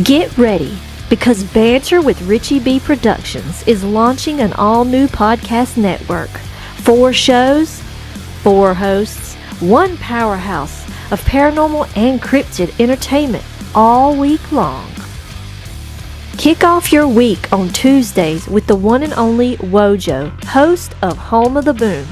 Get ready, because Banter with Richie B Productions is launching an all-new podcast network. 4 shows, 4 hosts, 1 powerhouse of paranormal and cryptid entertainment all week long. Kick off your week on Tuesdays with the one and only Wojo, host of Home of the Boom.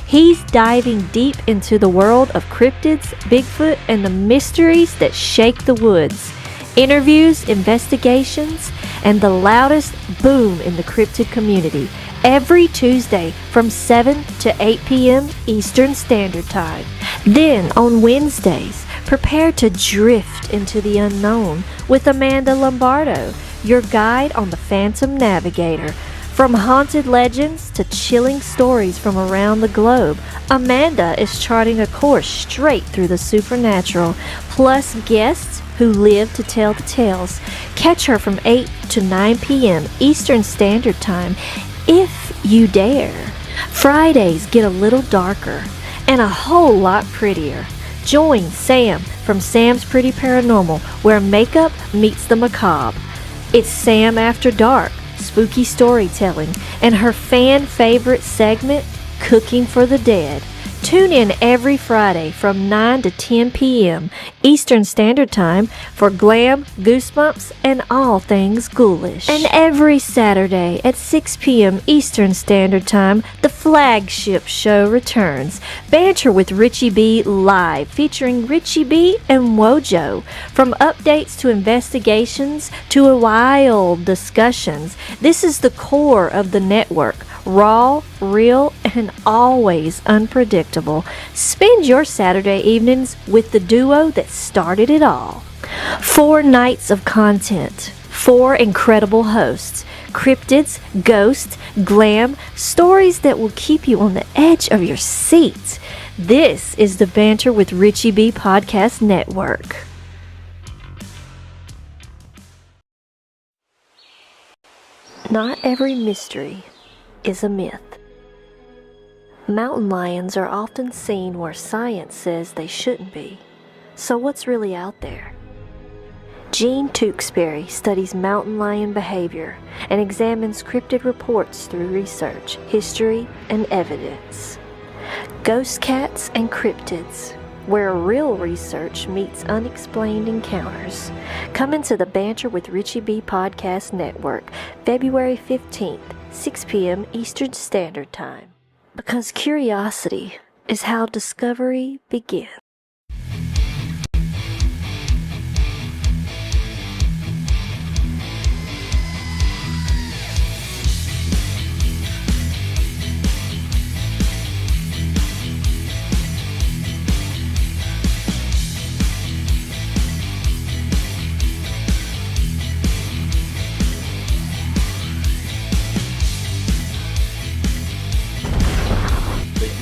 He's diving deep into the world of cryptids, Bigfoot, and the mysteries that shake the woods. Interviews, investigations, and the loudest boom in the cryptid community every Tuesday from 7 to 8 p.m. Eastern Standard Time. Then on Wednesdays, prepare to drift into the unknown with Amanda Lombardo, your guide on the Phantom Navigator. From haunted legends to chilling stories from around the globe, Amanda is charting a course straight through the supernatural, plus guests who live to tell the tales. Catch her from 8 to 9 p.m. Eastern Standard Time, if you dare. Fridays get a little darker and a whole lot prettier. Join Sam from Sam's Pretty Paranormal, where makeup meets the macabre. It's Sam After Dark, spooky storytelling, and her fan favorite segment, Cooking for the Dead. Tune in every Friday from 9 to 10 p.m. Eastern Standard Time for glam, goosebumps, and all things ghoulish. And every Saturday at 6 p.m. Eastern Standard Time, the flagship show returns, Banter with Richie B Live, featuring Richie B and Wojo. From updates to investigations to wild discussions, this is the core of the network. Raw, real, and always unpredictable. Spend your Saturday evenings with the duo that started it all. 4 nights of content, 4 incredible hosts, cryptids, ghosts, glam, stories that will keep you on the edge of your seat. This is the Banter with Richie B Podcast Network. Not every mystery is a myth. Mountain lions are often seen where science says they shouldn't be. So what's really out there? Gene Tewksbury studies mountain lion behavior and examines cryptid reports through research, history, and evidence. Ghost cats and cryptids, where real research meets unexplained encounters. Come into the Banter with Richie B Podcast Network, February 15th, 6 p.m. Eastern Standard Time. Because curiosity is how discovery begins.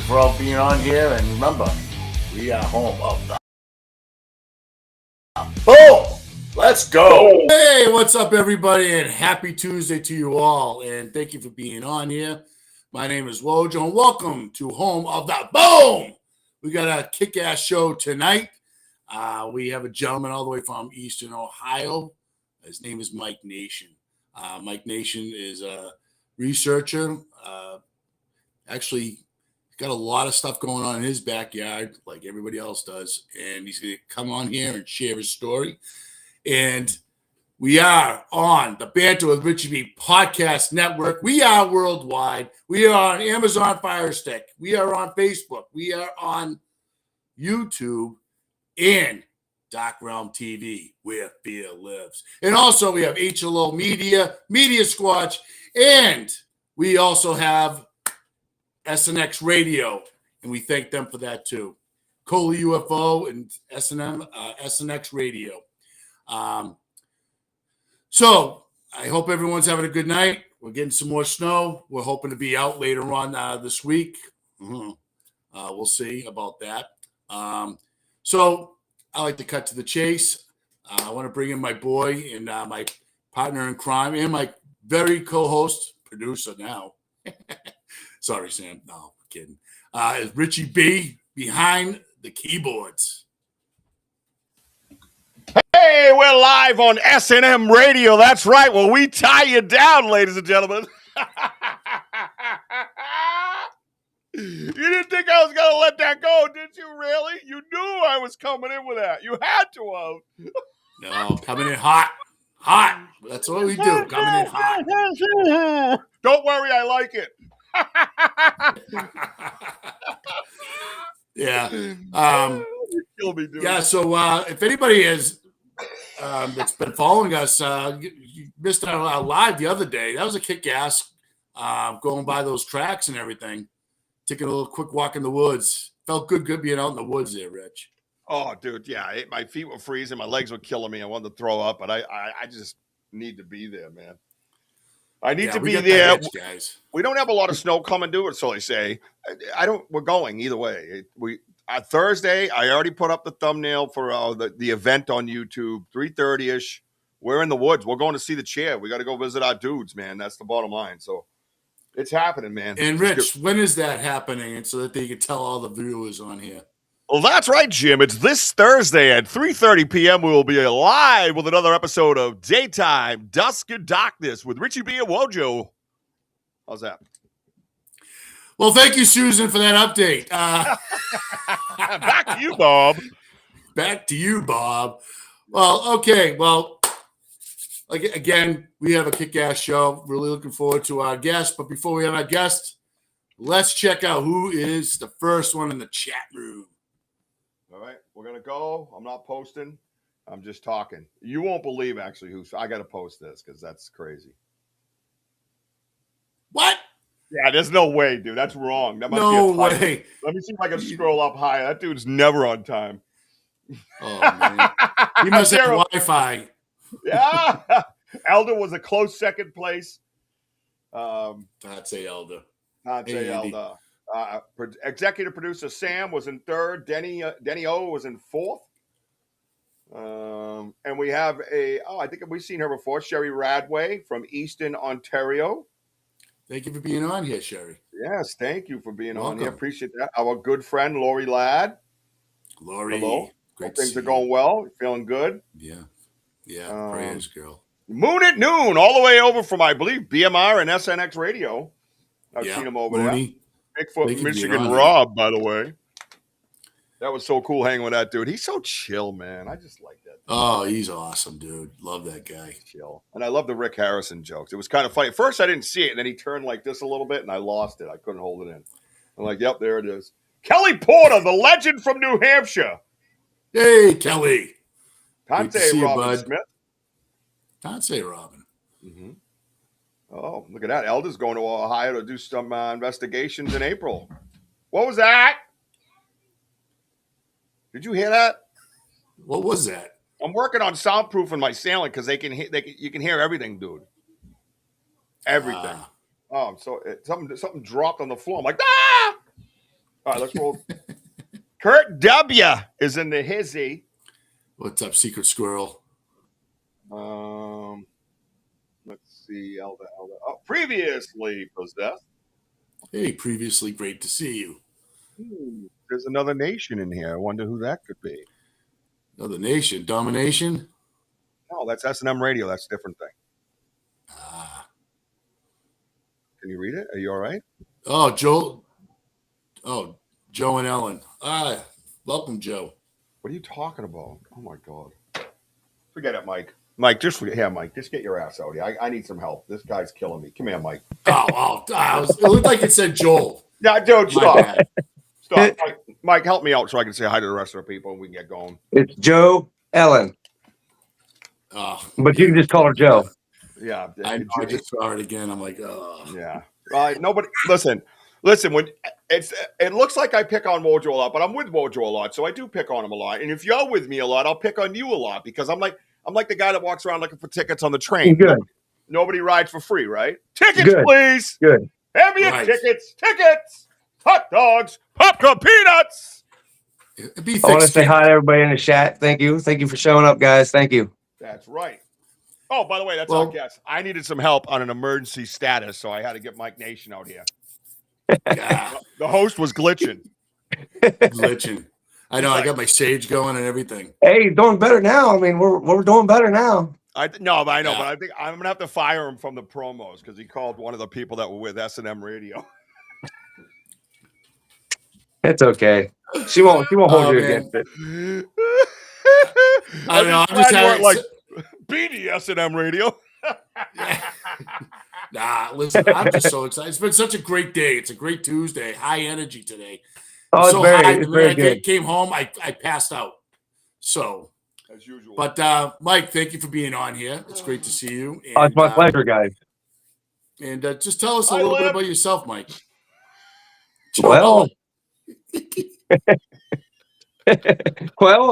For all being on here, and remember, we are home of the boom. Let's go. Hey, what's up, everybody, and happy Tuesday to you all, and thank you for being on here. My name is Wojo, and welcome to Home of the Boom. We got a kick-ass show tonight. We have a gentleman all the way from Eastern Ohio. His name is Mike Nation. Mike Nation is a researcher. Actually, got a lot of stuff going on in his backyard, like everybody else does, and he's going to come on here and share his story. And we are on the Banter with Richie B Podcast Network. We are worldwide. We are on Amazon Fire Stick. We are on Facebook. We are on YouTube and Dark Realm TV, where fear lives. And also we have HLO Media, Media Squatch, and we also have SNX Radio, and we thank them for that too. Cola UFO and SNX Radio. So I hope everyone's having a good night. We're getting some more snow. We're hoping to be out later on this week. We'll see about that. So I like to cut to the chase. I want to bring in my boy and my partner in crime and my very co-host, producer now. Sorry, Sam. No, I'm kidding. Is Richie B behind the keyboards. Hey, we're live live on S&M Radio. That's right. Well, we tie you down, ladies and gentlemen. You didn't think I was going to let that go, did you, really? You knew I was coming in with that. You had to have. No, coming in hot. Hot. That's what we do. Coming in hot. Don't worry, I like it. Yeah. Kill me, dude. Yeah, so if anybody has that's been following us, you missed our live the other day. That was a kick-ass going by those tracks and everything. Taking a little quick walk in the woods. Felt good being out in the woods there, Rich. Oh, dude, yeah. My feet were freezing. My legs were killing me. I wanted to throw up, but I just need to be there, man. I need to be there. Edge, guys. We don't have a lot of snow coming, dude, so they say. We're going either way. Thursday, I already put up the thumbnail for the event on YouTube, 3:30-ish. We're in the woods. We're going to see the chair. We got to go visit our dudes, man. That's the bottom line. So it's happening, man. And Rich, when is that happening? And so that they can tell all the viewers on here. Well, that's right, Jim. It's this Thursday at 3:30 p.m. We will be live with another episode of Daytime Dusk and Darkness with Richie B and Wojo. How's that? Well, thank you, Susan, for that update. Back to you, Bob. Back to you, Bob. Well, okay. Well, again, we have a kick-ass show. Really looking forward to our guest. But before we have our guest, let's check out who is the first one in the chat room. All right, we're going to go. I'm not posting. I'm just talking. You won't believe, actually, I got to post this because that's crazy. What? Yeah, there's no way, dude. That's wrong. That must No be a typo. way. Let me see if I can scroll up higher. That dude's never on time. Oh, man. He must have Wi-Fi. Yeah. Elder was a close second place. I'd say Elder. Elder. Executive producer Sam was in third. Denny O was in fourth. And we have I think we've seen her before, Sherry Radway from Easton, Ontario. Thank you for being on here, Sherry. Yes, thank you for being Welcome. on here. Appreciate that. Our good friend, Lori Ladd. Lori. Hello. Great Things are going well. Feeling good. Yeah. Prayers, girl. Moon at Noon, all the way over from, I believe, BMR and SNX Radio. I've seen him over Mooney. there. Bigfoot, Michigan Rob, by the way. That was so cool hanging with that dude. He's so chill, man. I just like that dude. Oh, he's awesome, dude. Love that guy. Chill. And I love the Rick Harrison jokes. It was kind of funny. At first, I didn't see it, and then he turned like this a little bit, and I lost it. I couldn't hold it in. I'm like, yep, there it is. Kelly Porter, the legend from New Hampshire. Hey, Kelly. Tante Robin Smith. Tante Robin. Mm-hmm. Oh, look at that. Elder's going to Ohio to do some investigations in April. What was that? Did you hear that? What was that? I'm working on soundproofing my ceiling because you can hear everything, dude. Everything. So something dropped on the floor. I'm like, ah! All right, let's roll. Kurt W. is in the hizzy. What's up, Secret Squirrel? Let's see. Elder. Oh, previously possessed. Hey, previously great to see you. There's another nation in here. I wonder who that could be. Another nation? Domination? No, that's S&M Radio. That's a different thing. Can you read it? Are you all right? Oh, Joe. Oh, Joe and Ellen. Welcome, Joe. What are you talking about? Oh, my God. Forget it, Mike. Mike, just forget. Yeah, Mike, just get your ass out here. I need some help. This guy's killing me. Come here, Mike. It looked like it said Joel. Yeah, Joe, stop. Stop. Mike, help me out so I can say hi to the rest of the people and we can get going. It's Joe Ellen. But you can just call her Joe. Yeah. I just saw it again. I'm like, oh. Yeah. Nobody, listen, when it looks like I pick on Wojo a lot, but I'm with Wojo a lot, so I do pick on him a lot. And if you're with me a lot, I'll pick on you a lot because I'm like the guy that walks around looking for tickets on the train. Good. Nobody rides for free, right? Tickets, please. Good. Have me tickets. Tickets. Hot dogs. Popcorn peanuts. I want to say hi to everybody in the chat. Thank you. Thank you for showing up, guys. Thank you. That's right. Oh, by the way, that's our guest. I needed some help on an emergency status, so I had to get Mike Nation out here. The host was glitching. I know. I got my sage going and everything. Hey, doing better now. I mean, we're doing better now. I know, but I think I'm gonna have to fire him from the promos because he called one of the people that were with S&M Radio. It's okay. She won't hold you against it. I don't know. I'm just having like BDS and M Radio. Nah, listen, I'm just so excited. It's been such a great day. It's a great Tuesday. High energy today. Oh, it's so very, high. it's very good. I came home, I passed out. So, as usual. But Mike, thank you for being on here. It's great to see you. And, it's my pleasure, guys. And just tell us a little bit about yourself, Mike. Well,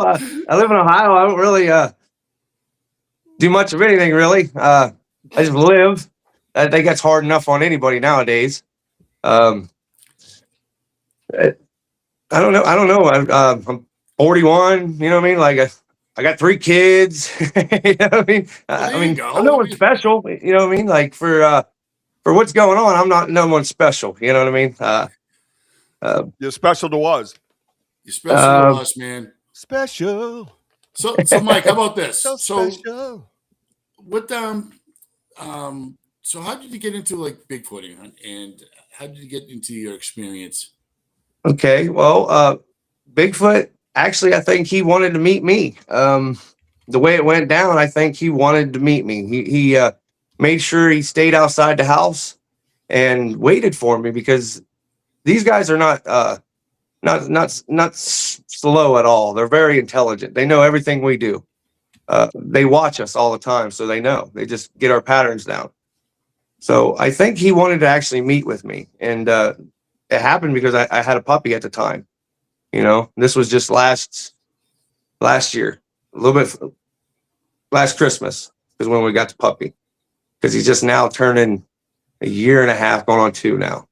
I live in Ohio. I don't really do much of anything, really. I just live. I think that's hard enough on anybody nowadays. I don't know. I'm 41. You know what I mean? Like I got 3 kids. You know what I mean? I'm no one special. You know what I mean? Like for what's going on, I'm not no one special. You know what I mean? You're special to us. You're special to us, man. Special. So Mike, how about this? So special. What so how did you get into like Bigfooting, and how did you get into your experience? Okay, well, Bigfoot, actually, I think he wanted to meet me. The way it went down, I think he wanted to meet me. He made sure he stayed outside the house and waited for me, because these guys are not slow at all. They're very intelligent. They know everything we do. They watch us all the time, so they know. They just get our patterns down. So I think he wanted to actually meet with me, and it happened because I had a puppy at the time. You know, this was just last year, a little bit last Christmas is when we got the puppy, because he's just now turning 1.5 years, going on 2 now.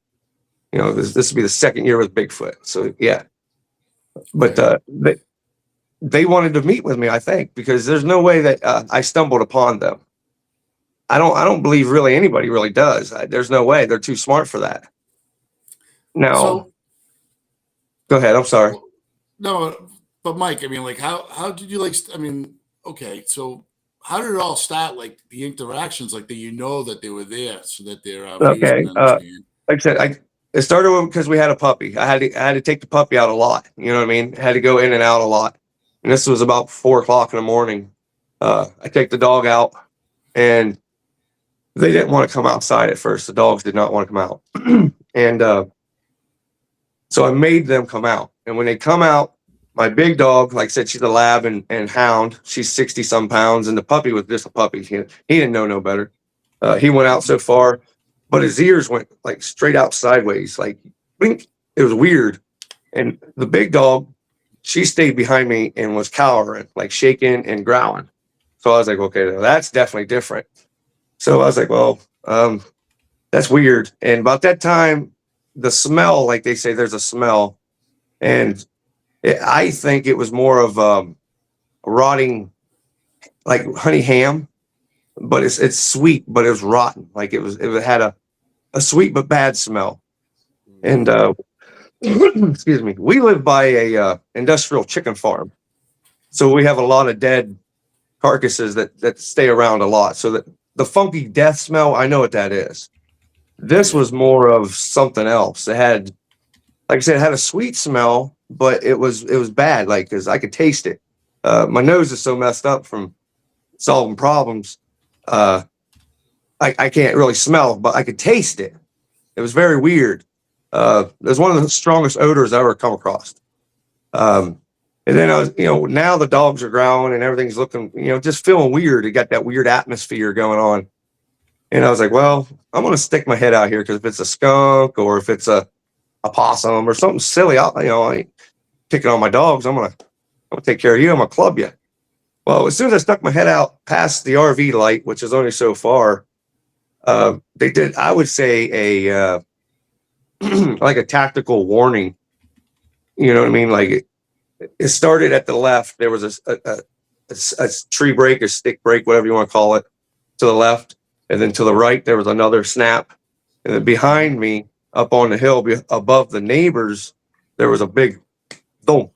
You know, this will be the 2nd year with Bigfoot. So yeah, but they wanted to meet with me, I think, because there's no way that I stumbled upon them. I don't believe really anybody really does. There's no way. They're too smart for that. Now, go ahead. I'm sorry. No, but Mike, I mean, like, how did you okay, so how did it all start? Like the interactions, like that, that they were there, so that they're okay. Like I said, it started because we had a puppy. I had to take the puppy out a lot. You know what I mean? Had to go in and out a lot. And this was about 4 o'clock in the morning. I take the dog out, and they didn't want to come outside at first. The dogs did not want to come out. And so I made them come out. And when they come out, my big dog, like I said, she's a lab and hound. She's 60-some pounds, and the puppy was just a puppy. He didn't know no better. He went out so far, but his ears went like straight out sideways. Like, blink. It was weird. And the big dog, she stayed behind me and was cowering, like shaking and growling. So I was like, okay, that's definitely different. So I was like, well, that's weird. And about that time, the smell, like they say, there's a smell. And I think it was more of rotting, like honey ham, but it's sweet, but it was rotten. Like it had a sweet but bad smell. And excuse me, we live by a industrial chicken farm, so we have a lot of dead carcasses that stay around a lot. So that the funky death smell, I know what that is. This was more of something else. It had, like I said, it had a sweet smell, but it was bad. Like, because I could taste it. My nose is so messed up from solving problems. I can't really smell, but I could taste it. It was very weird. It was one of the strongest odors I ever come across. And then I was, now the dogs are growling and everything's looking, just feeling weird. It got that weird atmosphere going on. And I was like, well, I'm going to stick my head out here, because if it's a skunk or if it's a possum or something silly, I ain't picking on my dogs. I'm going to take care of you. I'm going to club you. Well, as soon as I stuck my head out past the RV light, which is only so far, they did, I would say, a like a tactical warning. You know what I mean? Like it started at the left. There was a tree break, a stick break, whatever you want to call it, to the left. And then to the right, there was another snap. And then behind me, up on the hill above the neighbors, there was a big thump.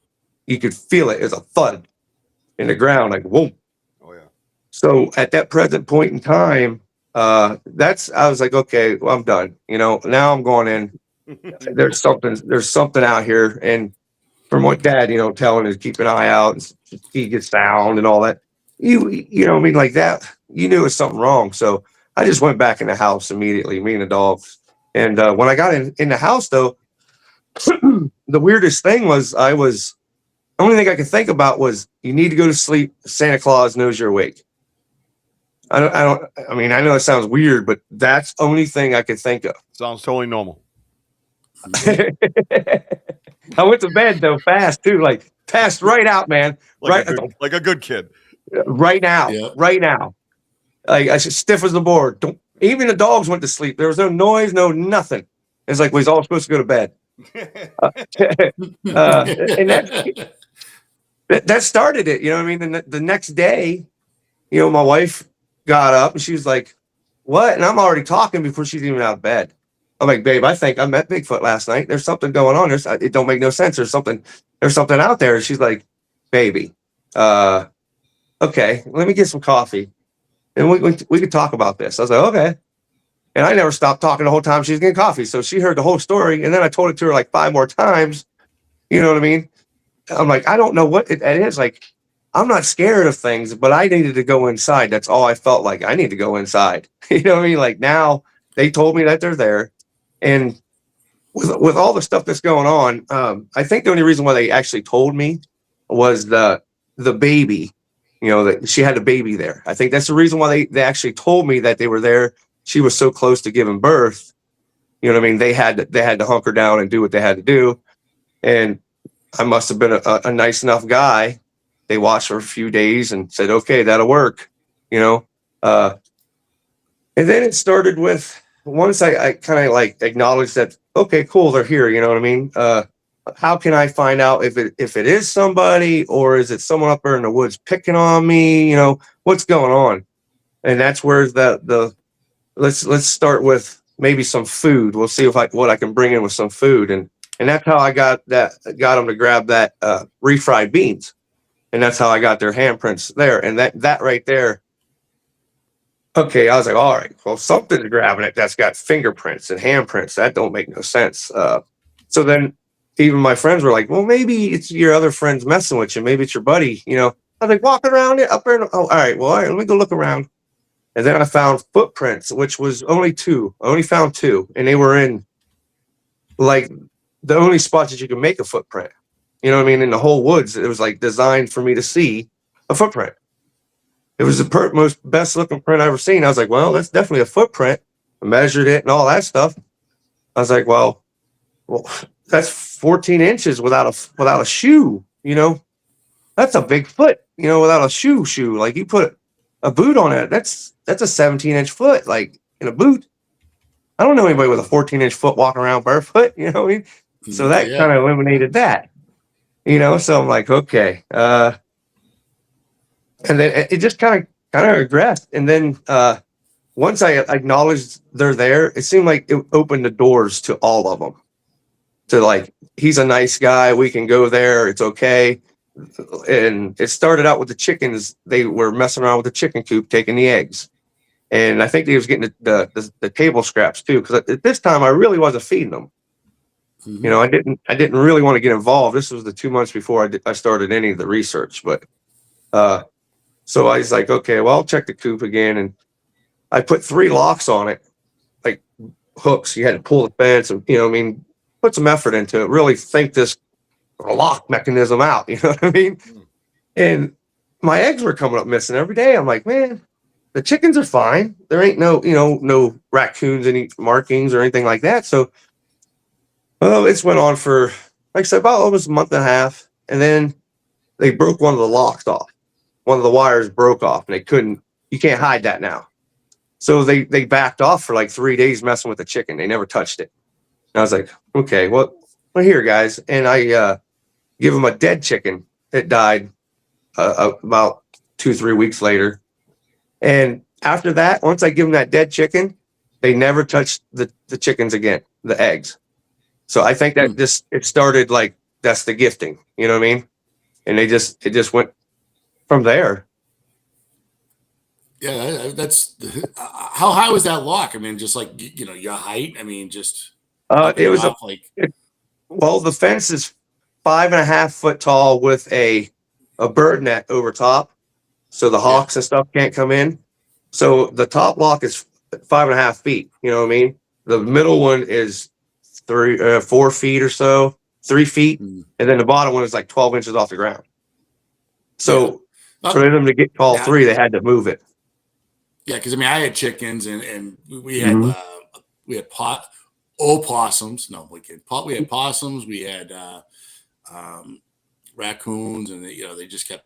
you could feel it as a thud in the ground, like whoa. Oh yeah. So at that present point in time, I was like, okay, well, I'm done. Now I'm going in. There's something out here. And from what Dad, telling us, keep an eye out, and he gets sound and all that. Like that, you knew it was something wrong. So I just went back in the house immediately, me and the dogs. And when I got in the house, though, the weirdest thing was the only thing I could think about was you need to go to sleep. Santa Claus knows you're awake. I know it sounds weird, but that's the only thing I could think of. Sounds totally normal. I went to bed though fast too, like passed right out, man. Like a good kid. Right now. Like I was stiff as the board. Even the dogs went to sleep. There was no noise, no nothing. It's like we was all supposed to go to bed. And that started it. You know what I mean? The next day, my wife got up and she was like, "What?" And I'm already talking before she's even out of bed. I'm like, "Babe, I think I met Bigfoot last night. There's something going on. It don't make no sense. There's something out there." And she's like, "Baby, okay, let me get some coffee and we could talk about this." I was like, "Okay." And I never stopped talking the whole time she was getting coffee. So she heard the whole story. And then I told it to her like 5 more times. You know what I mean? I'm like, I don't know what it is. Like, I'm not scared of things, but I needed to go inside. That's all I felt like. I need to go inside. You know what I mean? Like now they told me that they're there. And with all the stuff that's going on, I think the only reason why they actually told me was the baby, that she had a baby there. I think that's the reason why they actually told me that they were there. She was so close to giving birth. You know what I mean? They had to hunker down and do what they had to do. And I must have been a nice enough guy. They watched for a few days and said, "Okay, that'll work." And then it started with, once I kind of like acknowledged that, okay, cool, they're here. You know what I mean? How can I find out if it is somebody, or is it someone up there in the woods picking on me? What's going on? And that's where let's start with maybe some food. We'll see what I can bring in with some food. And that's how I got them to grab that refried beans. And that's how I got their handprints there. And that right there. Okay, I was like, all right, well, something's grabbing it that's got fingerprints and handprints. That don't make no sense. So then even my friends were like, well, maybe it's your other friends messing with you. Maybe it's your buddy. I was like, walking around it up there. All right, let me go look around. And then I found footprints, which was only 2. I only found 2. And they were in like the only spots that you can make a footprint. You know what I mean? In the whole woods, it was like designed for me to see a footprint. It was the most best looking print I've ever seen. I was like, well, that's definitely a footprint. I measured it and all that stuff. I was like, well, that's 14 inches without a shoe. That's a big foot. Without a shoe. Like you put a boot on it. That's a 17-inch foot, like in a boot. I don't know anybody with a 14-inch foot walking around barefoot. You know what I mean? So that kind of eliminated that. So I'm like, okay. And then it just kind of regressed. And then once I acknowledged they're there, it seemed like it opened the doors to all of them. To like, he's a nice guy. We can go there. It's okay. And it started out with the chickens. They were messing around with the chicken coop, taking the eggs. And I think they was getting the table scraps too. Because at this time, I really wasn't feeding them. Mm-hmm. I didn't really want to get involved. This was the 2 months before I started any of the research. But so I was like, okay, well, I'll check the coop again. And I put 3 locks on it, like hooks. You had to pull the fence and, put some effort into it. Really think this lock mechanism out. You know what I mean? And my eggs were coming up missing every day. I'm like, man, the chickens are fine. There ain't no raccoons, any markings or anything like that. So, it's went on for, like I said, about almost a month and a half. And then they broke one of the locks off. One of the wires broke off and you can't hide that now. So they backed off for like 3 days messing with the chicken. They never touched it. And I was like, okay, well here, guys. And I give them a dead chicken that died about 2-3 weeks later. And after that, once I give them that dead chicken, they never touched the chickens again, the eggs. So I think that it started like, that's the gifting. You know what I mean? and it just went from there. Yeah, that's how high was that lock? I mean, just like your height. I mean, just It was the fence is 5.5 foot tall with a bird net over top, so the hawks and stuff can't come in. So the top lock is 5.5 feet. You know what I mean? The middle one is 4 feet or so, 3 feet, and then the bottom one is like 12 inches off the ground. So for them to get all three, they had to move it. Yeah, because I mean, I had chickens, and we had opossums. No, we had possums. We had raccoons, and they just kept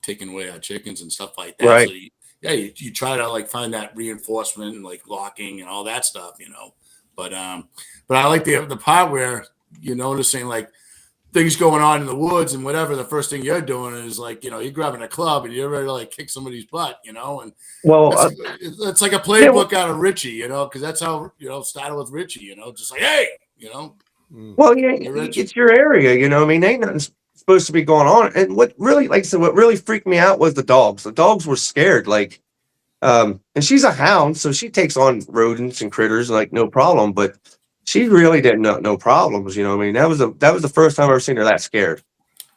taking away our chickens and stuff like that. Right. So you try to like find that reinforcement and like locking and all that stuff, But I like the part where you're noticing like things going on in the woods and whatever. The first thing you're doing is like you're grabbing a club and you're ready to like kick somebody's butt, and it's like a playbook out of Richie, because that's how started with Richie, just like hey, Well, it's your area, I mean, ain't nothing supposed to be going on. And what really, like I said, what really freaked me out was the dogs. The dogs were scared, like, and she's a hound, so she takes on rodents and critters like no problem. But she really didn't know no problems, I mean, that was the first time I've ever seen her that scared.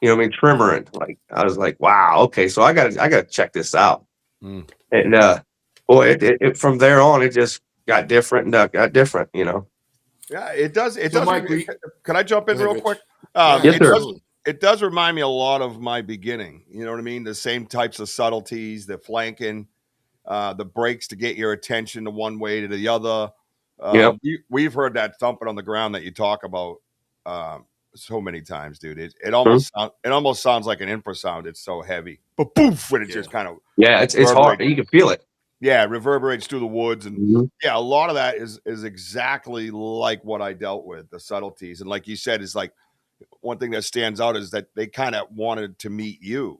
I mean, tremoring. Like I was like, wow, okay, so I gotta check this out. And it from there on, it just got different and got different, Yeah, it does. It So does. Mike, can I jump in real quick? Yes, sir. It does remind me a lot of my beginning. You know what I mean? The same types of subtleties, the flanking, the breaks to get your attention to one way to the other. We've heard that thumping on the ground that you talk about so many times, dude. It almost sounds like an infrasound. It's so heavy, but poof, when it just kind of it's hard. You can feel it. Yeah, it reverberates through the woods, and a lot of that is exactly like what I dealt with, the subtleties, and like you said, is like one thing that stands out is that they kind of wanted to meet you,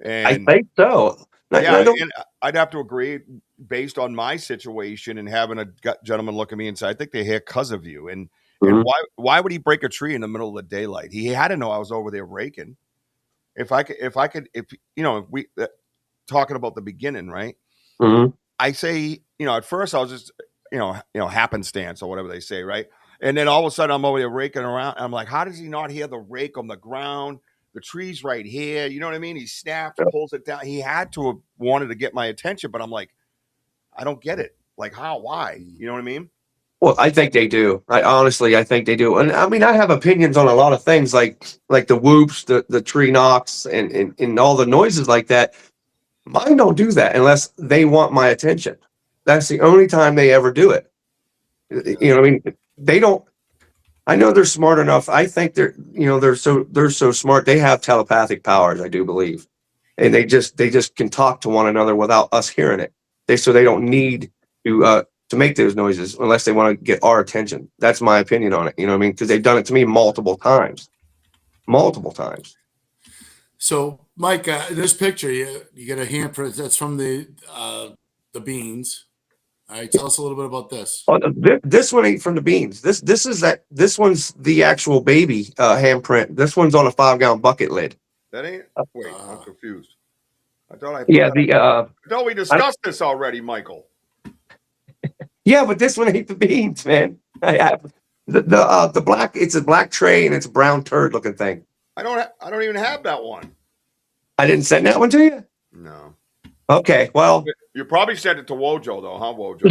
and I think so. And I'd have to agree, based on my situation and having a gentleman look at me and say, "I think they're here because of you," and why would he break a tree in the middle of the daylight? He had to know I was over there raking. If we talking about the beginning, right? I say, at first I was just, happenstance or whatever they say, right? And then all of a sudden I'm over there raking around. And I'm like, how does he not hear the rake on the ground? The tree's right here. You know what I mean? He snaps, pulls it down. He had to have wanted to get my attention, but I'm like, I don't get it. Like how? Why? You know what I mean? Well, I think they do. I think they do. And I mean, I have opinions on a lot of things, like the whoops, the tree knocks, and all the noises like that. Mine don't do that unless they want my attention. That's the only time they ever do it. I mean, they don't. I know they're smart enough. I think they're so smart. They have telepathic powers, I do believe, and they just can talk to one another without us hearing it. They don't need to make those noises unless they want to get our attention. That's my opinion on it. You know what I mean? Because they've done it to me multiple times. So, Mike, this picture, you get a handprint that's from the beans. All right, tell us a little bit about this. Oh, this one ain't from the beans. This one's the actual baby handprint. This one's on a 5-gallon bucket lid. That ain't. Wait, I'm confused. I thought we discussed this already, Michael. Yeah, but this one ain't the beans, man. I have the black. It's a black tray and it's a brown turd looking thing. I don't even have that one. I didn't send that one to you? No. Okay, well. You probably sent it to Wojo, though, huh, Wojo?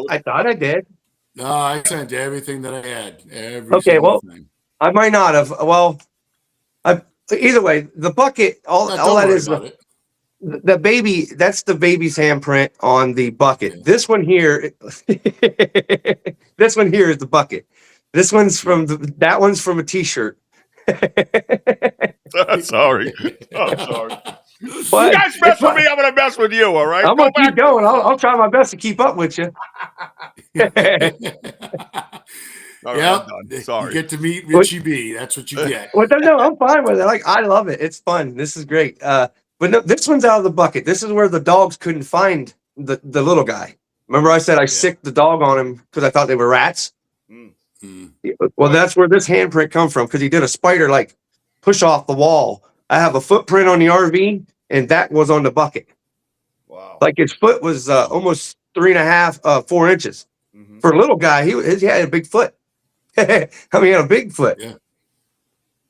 I thought I did. No, I sent everything that I had. Thing. I might not have. Well, either way, the bucket, all that is the baby. That's the baby's handprint on the bucket. Yeah. This one here, this one here is the bucket. This one's that one's from a T-shirt. Sorry. I'm sorry. But you guys mess with me, I'm going to mess with you, all right? I'm going to keep going. I'll try my best to keep up with you. All right, sorry. You get to meet Richie B. That's what you get. Well, no, I'm fine with it. I love it. It's fun. This is great. But no, this one's out of the bucket. This is where the dogs couldn't find the little guy. Remember I said I sicked the dog on him because I thought they were rats? Well, that's where this handprint come from, because he did a spider push off the wall I have a footprint on the RV, and that was on the bucket. Wow. Like his foot was almost 3.5, 4 inches. Mm-hmm. For a little guy, he had a big foot. I mean, he had a big foot. Yeah.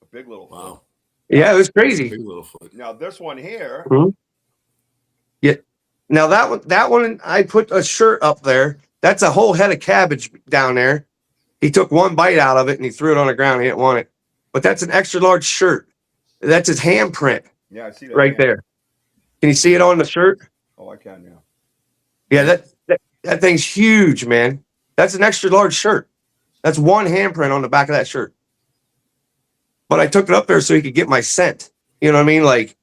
A big little foot. Wow. Yeah, it was crazy. Big little foot. Now this one here. Mm-hmm. Yeah. Now that one, I put a shirt up there. That's a whole head of cabbage down there. He took one bite out of it and he threw it on the ground. He didn't want it. But that's an extra large shirt. That's his handprint. Yeah, I see that right there. Can you see it on the shirt? Oh, I can. Yeah. Yeah, that thing's huge, man. That's an extra large shirt. That's one handprint on the back of that shirt. But I took it up there so he could get my scent. You know what I mean? Like,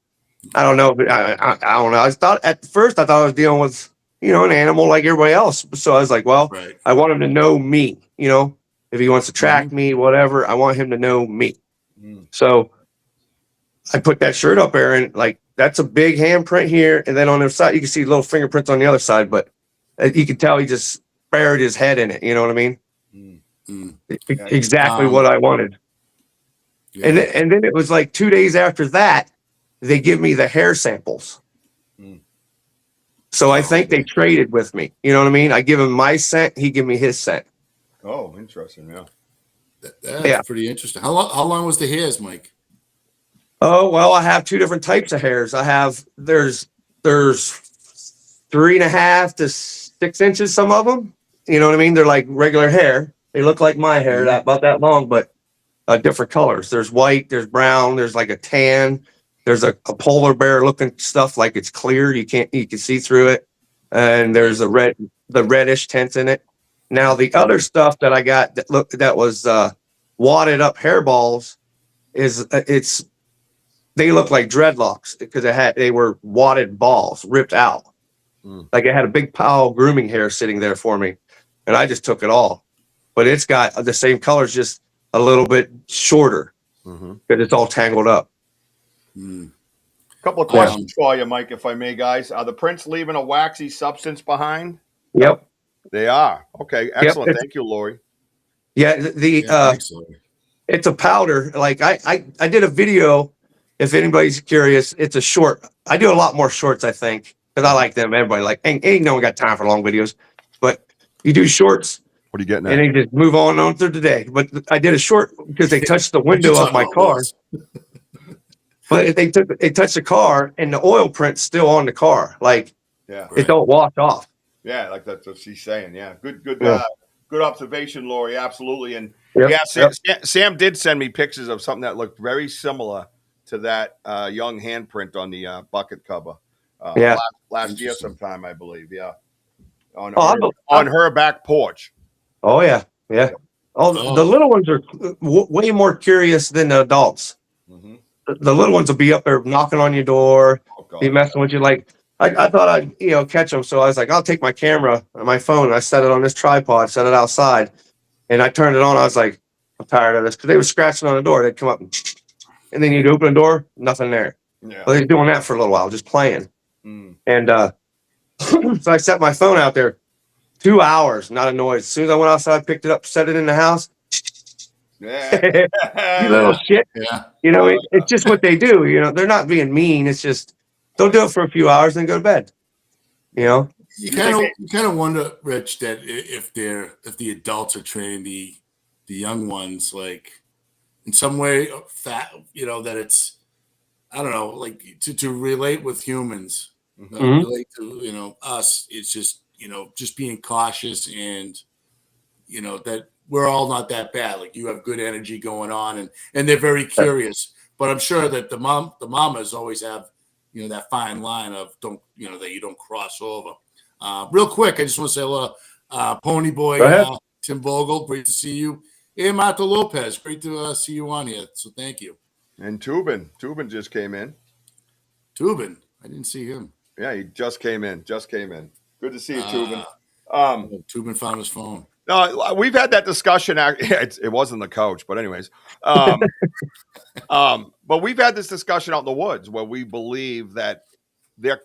I don't know. I don't know. At first I thought I was dealing with, an animal like everybody else. So I was like, well, Right. I want him to know me. If he wants to track me, whatever, I want him to know me. So I put that shirt up there, and like, that's a big handprint here. And then on the side, you can see little fingerprints on the other side, but you can tell he just buried his head in it. You know what I mean? Exactly what I wanted. Yeah. And then it was like 2 days after that, they give me the hair samples. So I think they traded with me. You know what I mean? I give him my scent, he give me his scent. Oh, interesting. Yeah. That's pretty interesting. How long was the hairs, Mike? Oh, well, I have two different types of hairs. There's 3.5 to 6 inches, some of them. You know what I mean? They're like regular hair. They look like my hair, about that long, but different colors. There's white, there's brown, there's like a tan, there's a polar bear looking stuff, like it's clear. You can see through it. And there's the reddish tints in it. Now the other stuff that I got that was wadded up hairballs they look like dreadlocks because they were wadded balls ripped out. Like it had a big pile of grooming hair sitting there for me, and I just took it all. But it's got the same colors, just a little bit shorter because it's all tangled up. Couple of questions for you, Mike, if I may, guys. Are the prints leaving a waxy substance behind? Yep. They are. Okay, excellent. Yep. Thank you, Lori. Yeah, it's a powder. Like I did a video. If anybody's curious, it's a short. I do a lot more shorts, I think, because I like them. Everybody ain't no one got time for long videos, but you do shorts. What are you getting at? And they just move on through the day. But I did a short because they touched the window of my car. But they touched the car, and the oil print's still on the car. Like, it don't wash off. Yeah, like that's what she's saying. Yeah, good observation, Lori. Absolutely. And Sam did send me pictures of something that looked very similar to that young handprint on the bucket cover. Last year sometime, I believe. Yeah, on her back porch. Oh yeah. The little ones are way more curious than the adults. The little ones will be up there knocking on your door, be messing with you. Like I thought I'd catch them, so I was like, I'll take my camera and my phone. And I set it on this tripod, set it outside, and I turned it on. I was like, I'm tired of this because they were scratching on the door. They'd come up and then you'd open the door, nothing there. Yeah. Well, they were doing that for a little while, just playing. And so I set my phone out there. 2 hours, not a noise. As soon as I went outside, picked it up, set it in the house. You little shit. Yeah. It's just what they do. They're not being mean. It's just they'll do it for a few hours and go to bed. You kind of wonder, Rich, that if the adults are training the young ones, like in some way, that it's, I don't know, like to relate with humans, relate to us. It's just just being cautious and that we're all not that bad. Like you have good energy going on, and they're very curious. But I'm sure that the mamas always have that fine line of that you don't cross over. Real quick, I just want to say hello, Pony Boy, Tim Bogle, great to see you. And Marta Lopez, great to see you on here. So thank you. And Tubin just came in. Tubin, I didn't see him. Yeah, he just came in. Good to see you, Tubin. Tubin found his phone. No, we've had that discussion. It wasn't the coach, but anyways. But we've had this discussion out in the woods where we believe that they're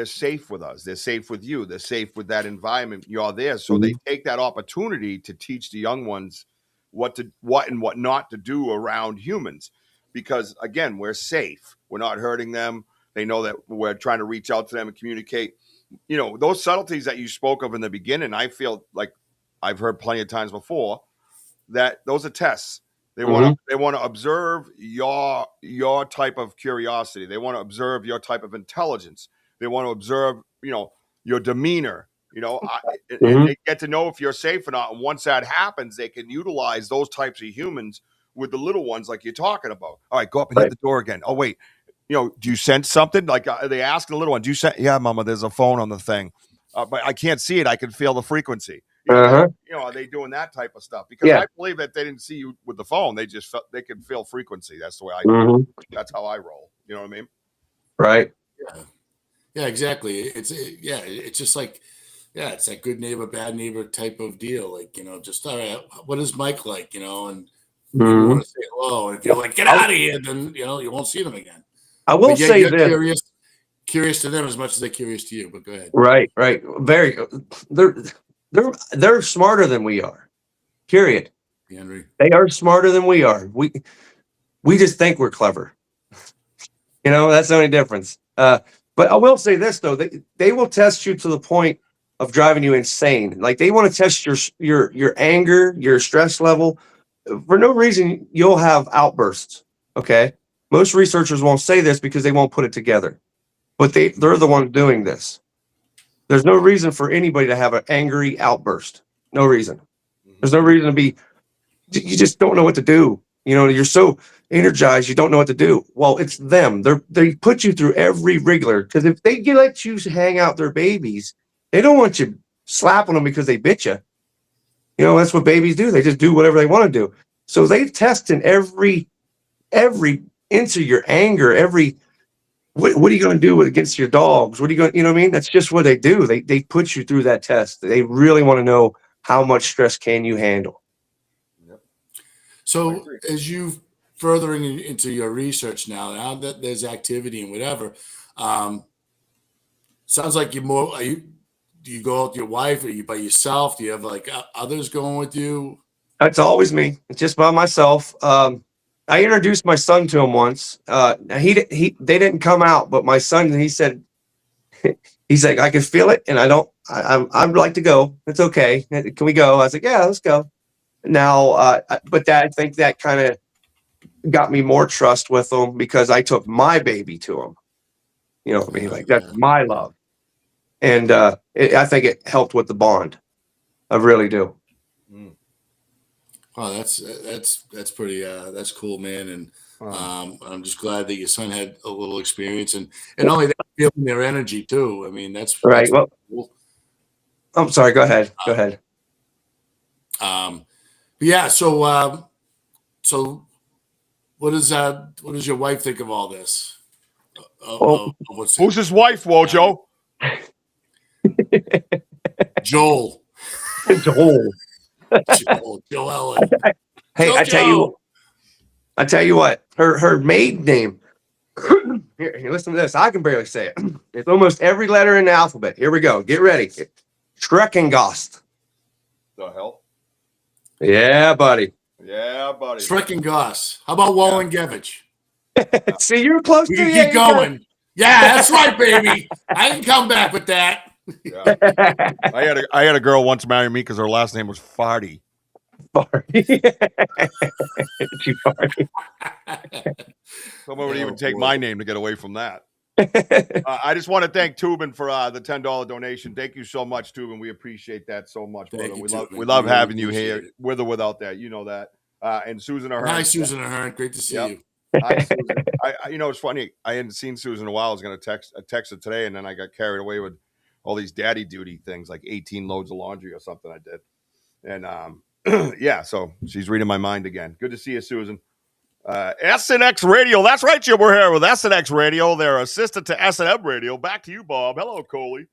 safe with us. They're safe with you. They're safe with that environment. You're there. So they take that opportunity to teach the young ones what and what not to do around humans. because, again, we're safe. We're not hurting them. They know that we're trying to reach out to them and communicate. You know, those subtleties that you spoke of in the beginning, I feel like I've heard plenty of times before that those are tests. They want to observe your type of curiosity. They want to observe your type of intelligence. They want to observe, you know, your demeanor, you know, and they get to know if you're safe or not. And once that happens, they can utilize those types of humans with the little ones like you're talking about. All right, go up and hit the door again. Oh, wait. You know, do you sense something? Like they ask the little one, do you sense? Yeah, Mama, there's a phone on the thing. But I can't see it. I can feel the frequency. You know, are they doing that type of stuff? Because I believe that they didn't see you with the phone. They just felt they could feel frequency. That's the way that's how I roll. You know what I mean? Right. Yeah, exactly. It's just like, it's that good neighbor, bad neighbor type of deal. Like, you know, just, all right, what is Mike like, you know, and you want to say hello. And if you're like, get out of here, then, you know, you won't see them again. I will say this. Curious to them as much as they're curious to you, but go ahead. Right. Very. They're smarter than we are. Period. Henry. They are smarter than we are. We just think we're clever. You know, that's the only difference. But I will say this though, they will test you to the point of driving you insane. Like they want to test your anger, your stress level. For no reason, you'll have outbursts. Okay. Most researchers won't say this because they won't put it together. But they're the ones doing this. There's no reason for anybody to have an angry outburst. No reason. There's no reason to be. You just don't know what to do. You know, you're so energized, you don't know what to do. Well, it's them. They put you through every wriggler because if they let you hang out their babies, they don't want you slapping them because they bit you. You know, that's what babies do. They just do whatever they want to do. So they test in every inch of your anger, what are you going to do against your dogs? What are you going? You know what I mean? That's just what they do. They put you through that test. They really want to know how much stress can you handle. Yep. So as you furthering into your research now that there's activity and whatever, sounds like you're more. Do you go out with your wife? Are you by yourself? Do you have like others going with you? It's always me. It's just by myself. I introduced my son to him once. They didn't come out, but my son, he's like, I can feel it, and I'd like to go. It's okay. Can we go? I was like, yeah, let's go. Now, but I think that kind of got me more trust with him because I took my baby to him. You know what I mean? Like that's my love, and I think it helped with the bond. I really do. Oh, that's pretty that's cool, man, and I'm just glad that your son had a little experience and only that feeling their energy too. I mean, that's right. That's cool. I'm sorry. Go ahead. Go ahead. Yeah. So what does your wife think of all this? Who's his wife, Wojo? Joel. Joel. Hey, I tell you what. Her maiden name. Here, listen to this. I can barely say it. It's almost every letter in the alphabet. Here we go. Get ready. Schreckengost. The hell? Yeah, buddy. Schreckengost. How about Wallengevich? See, you're close we to can the keep going. Yeah, that's right, baby. I can come back with that. Yeah. I had a girl once marry me because her last name was Farty. Someone would even take my name to get away from that. I just want to thank Tubin for the $10 donation. Thank you so much, Tubin. We appreciate that so much, brother. We love having you here, with or without that. You know that. And Susan Ahern. Hi, Susan Ahern. Great to see you. Hi, Susan. You know, it's funny. I hadn't seen Susan in a while. I was going to text her today, and then I got carried away with all these daddy duty things, like 18 loads of laundry or something I did. And yeah, so she's reading my mind again. Good to see you, Susan. SNX Radio. That's right, you were here with SNX Radio. They're assistant to SNM Radio. Back to you, Bob. Hello, Coley.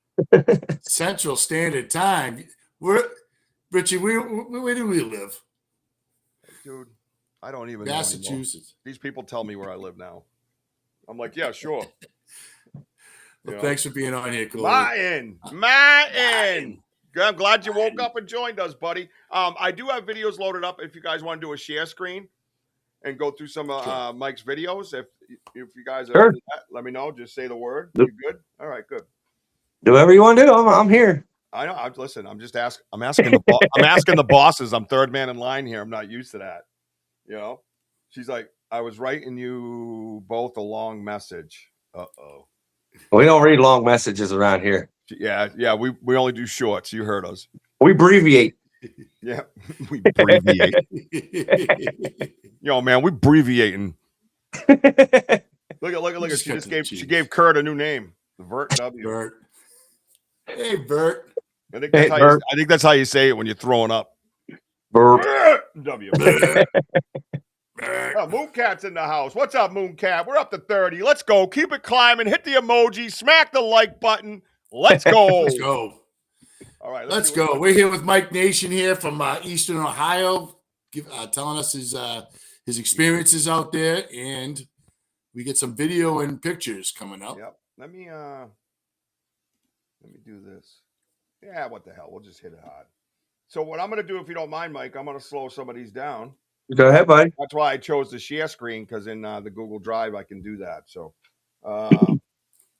Central Standard Time. Richie, where do we live? Dude, I don't even Massachusetts. These people tell me where I live now. I'm like, yeah, sure. Well, thanks for being on here, Coley. Martin. I'm glad you woke up and joined us, buddy. I do have videos loaded up if you guys want to do a share screen. and go through some Mike's videos. If you guys are Sure. into that, let me know. Just say the word. You good? All right, good. Do whatever you want to do. I'm here. I know. Listen. I'm just asking. I'm asking the bosses. I'm third man in line here. I'm not used to that. You know. She's like, I was writing you both a long message. Uh-oh. We don't read long messages around here. Yeah. We only do shorts. You heard us. We abbreviate. Yeah, we abbreviate. Yo, man, we abbreviating. Look at. She gave Kurt a new name. Vert W. Bert. Hey, Bert. I think that's how you say it when you're throwing up. Bert W. Mooncat's in the house. What's up, Mooncat? We're up to 30. Let's go. Keep it climbing. Hit the emoji. Smack the like button. Let's go. Let's go. All right, let's go. We're here with Mike Nation here from Eastern Ohio, telling us his experiences out there, and we get some video and pictures coming up. Yep. Let me do this. Yeah, what the hell? We'll just hit it hard. So what I'm going to do, if you don't mind, Mike, I'm going to slow some of these down. Go ahead, buddy. That's why I chose the share screen, because in the Google Drive I can do that. So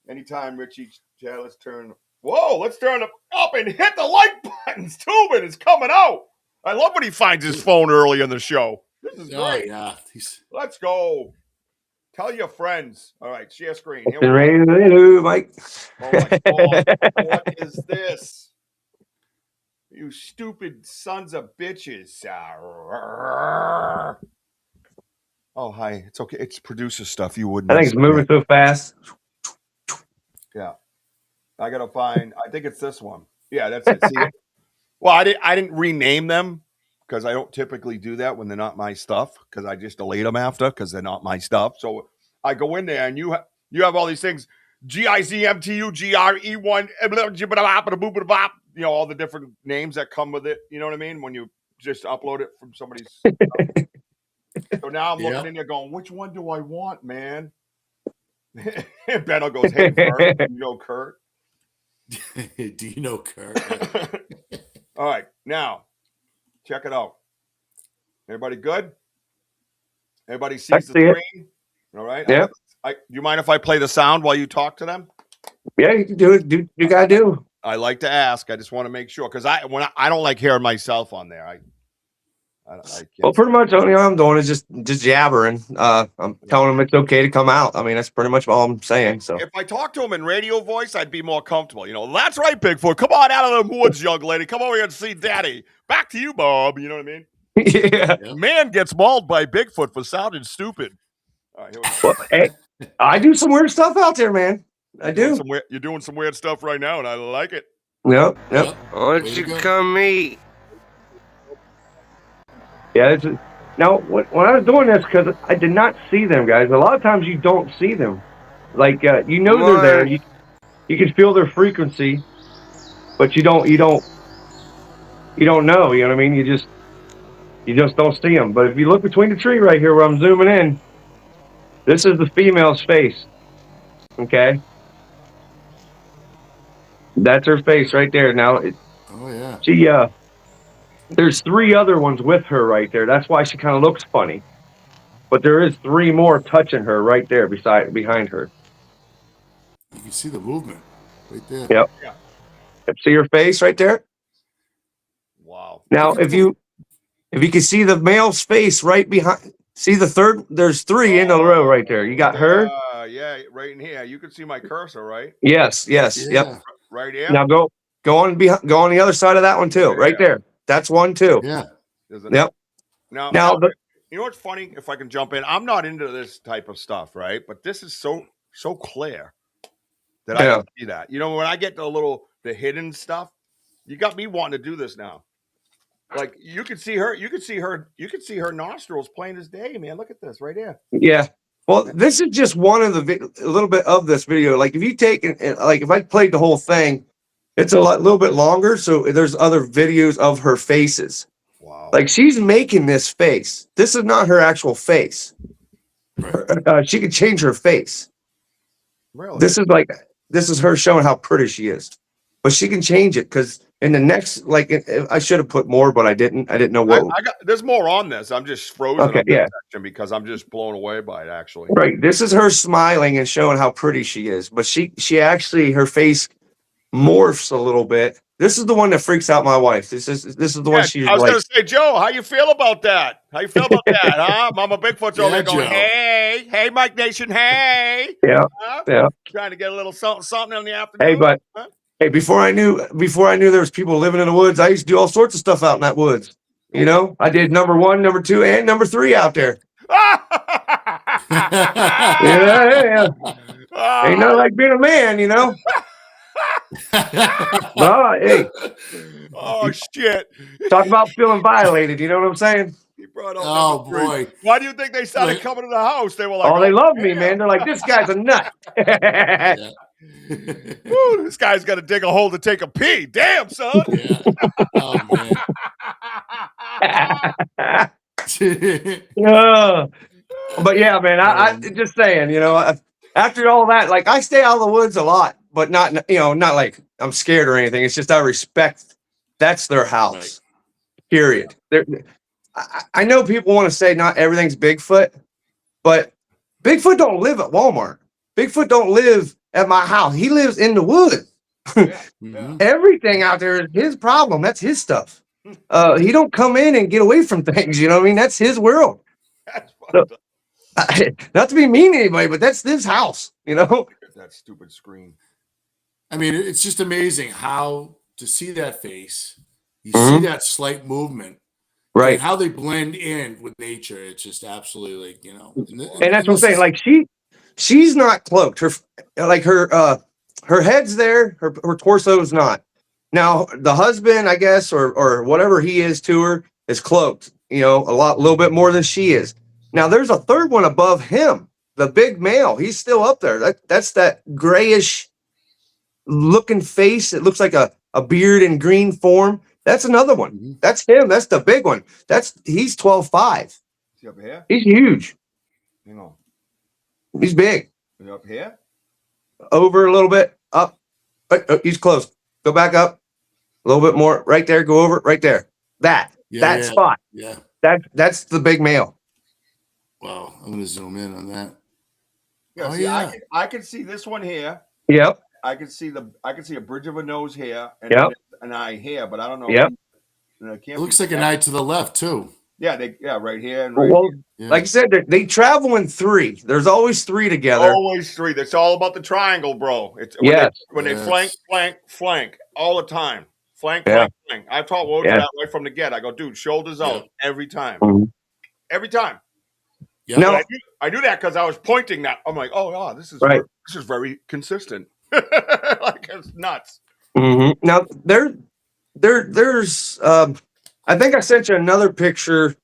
anytime, Richie, let's turn. Whoa, let's turn up and hit the like buttons. Tubin is coming out. I love when he finds his phone early in the show. This is great. Yeah. Let's go. Tell your friends. All right, share screen. Here Ready to do, Mike. Oh my God. What is this? You stupid sons of bitches. Oh, hi. It's okay. It's producer stuff. You wouldn't. I think it's moving so fast. Yeah. I gotta find. I think it's this one. Yeah, that's it. See, well, I didn't rename them because I don't typically do that when they're not my stuff, because I just delete them after because they're not my stuff. So I go in there and you have all these things: GIZMTU, GRE1, you know, all the different names that come with it. You know what I mean? When you just upload it from somebody's. So now I'm looking in there going, which one do I want, man? And Benno goes, hey, Kurt. You know Kurt? Do you know Kurt? All right, now check it out. Everybody good? Everybody sees the screen? All right. Yeah. Do you mind if I play the sound while you talk to them? Yeah, you can do it. You gotta do. I like to ask. I just want to make sure, because I don't like hearing myself on there. Well, pretty much all I'm doing is just jabbering. I'm telling them it's okay to come out. I mean, that's pretty much all I'm saying. So if I talk to them in radio voice, I'd be more comfortable. You know, that's right, Bigfoot. Come on out of the woods, young lady. Come over here and see Daddy. Back to you, Bob. You know what I mean? Yeah. Man gets mauled by Bigfoot for sounding stupid. All right, here we go. Well, hey, I do some weird stuff out there, man. I do. You're doing some weird stuff right now, and I like it. Yep. Why don't you come meet? Yeah. Now, when I was doing this, because I did not see them, guys. A lot of times you don't see them. Like you know they're there. You can feel their frequency, but you don't know. You know what I mean? You just don't see them. But if you look between the tree right here, where I'm zooming in, this is the female's face. Okay. That's her face right there. Now, there's 3 other ones with her right there. That's why she kind of looks funny. But there is 3 more touching her right there behind her. You can see the movement right there. Yep. Yeah. See her face right there? Wow. Now, if you can see the male's face right behind, see the third, there's 3 in a row right there. You got her? Yeah, right in here. You can see my cursor, right? Yes, Yeah. yep. Right here. Now go on the other side of that one too, right there. That's one too. Yeah. Yep. Now, you know what's funny? If I can jump in, I'm not into this type of stuff, right? But this is so clear that I can see that. You know, when I get the hidden stuff, you got me wanting to do this now. Like you can see her nostrils plain as day, man. Look at this right here. Yeah. Well, this is just one of a little bit of this video. Like if you take if I played the whole thing, it's a little bit longer. So there's other videos of her faces. Wow. Like she's making this face. This is not her actual face. Right. She can change her face. Really? This is her showing how pretty she is, but she can change it because And the next, like, I should have put more, but I didn't. I didn't know what. There's more on this. I'm just frozen Okay, on this yeah. section because I'm just blown away by it, actually. Right. This is her smiling and showing how pretty she is. But she actually, her face morphs a little bit. This is the one that freaks out my wife. This is the one she's I was like. going to say, Joe, how you feel about that? How you feel about that, huh? Mama Bigfoot's over there going, Joe. hey, Mike Nation, hey. Yeah, yeah. Trying to get a little something in the afternoon. Hey, but hey, before I knew there was people living in the woods, I used to do all sorts of stuff out in that woods. You know, I did number 1, number 2, and number 3 out there. Yeah. Ain't nothing like being a man, you know. No, hey. Oh shit! Talk about feeling violated. You know what I'm saying? He brought up Oh boy! Why do you think they started coming to the house? They were like, "Oh, they love me, man." They're like, "This guy's a nut." Woo, this guy's got to dig a hole to take a pee. Damn, son. Yeah. Oh man. But yeah, man, I just saying, you know, after all that, like I stay out of the woods a lot, but not like I'm scared or anything. It's just I respect. That's their house. Right. Period. I know people want to say not everything's Bigfoot, but Bigfoot don't live at Walmart. Bigfoot don't live at my house. He lives in the woods. Yeah. Everything out there is his problem. That's his stuff. He don't come in and get away from things. You know what I mean? That's his world. That's not to be mean to anybody, but that's this house. You know? That stupid screen. I mean, it's just amazing how to see that face. You see that slight movement. Right. And how they blend in with nature. It's just absolutely like, you know. And that's what I'm saying. Like she's not cloaked. Her head's there. Her torso is not. Now the husband, I guess, or whatever he is to her, is cloaked. You know, a little bit more than she is. Now there's a third one above him, the big male. He's still up there. That's that grayish looking face. It looks like a beard in green form. That's another one. Mm-hmm. That's him. That's the big one. He's 12'5". Is he up here? He's huge. Hang on. He's big. Is he up here? Over a little bit. Up. He's close. Go back up. A little bit more. Right there. Go over. Right there. That spot. Yeah. That's the big male. Wow. I'm gonna zoom in on that. Yeah, I can see this one here. Yep. I can see a bridge of a nose here and an eye here, but I don't know. Yep. It looks like an eye to the left too. Yeah, right here and right here. Yeah. Like I said, they travel in 3. There's always 3 together. Always 3. That's all about the triangle, bro. It's when they flank all the time. Flank. I taught Wojo that right from the get. I go, dude, shoulders out every time. Mm-hmm. Every time. Yeah. Now, I knew that because I was pointing that. I'm like, oh, this is right. This is very consistent. Like it's nuts. Mm-hmm. Now there's I think I sent you another picture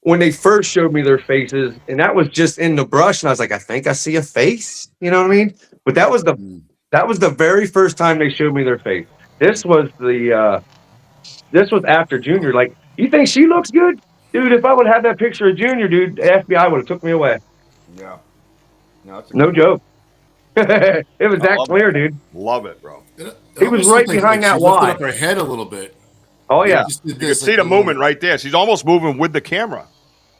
when they first showed me their faces, and that was just in the brush, and I was like, I think I see a face. You know what I mean? But that was the very first time they showed me their face. This was after Junior. Like, you think she looks good? Dude, if I would have that picture of Junior, dude, the FBI would have took me away. Yeah. No joke. It was that clear, dude. Love it, bro. He was right behind that wall. Lifted up her head a little bit. Oh, yeah. You can see the movement right there. She's almost moving with the camera.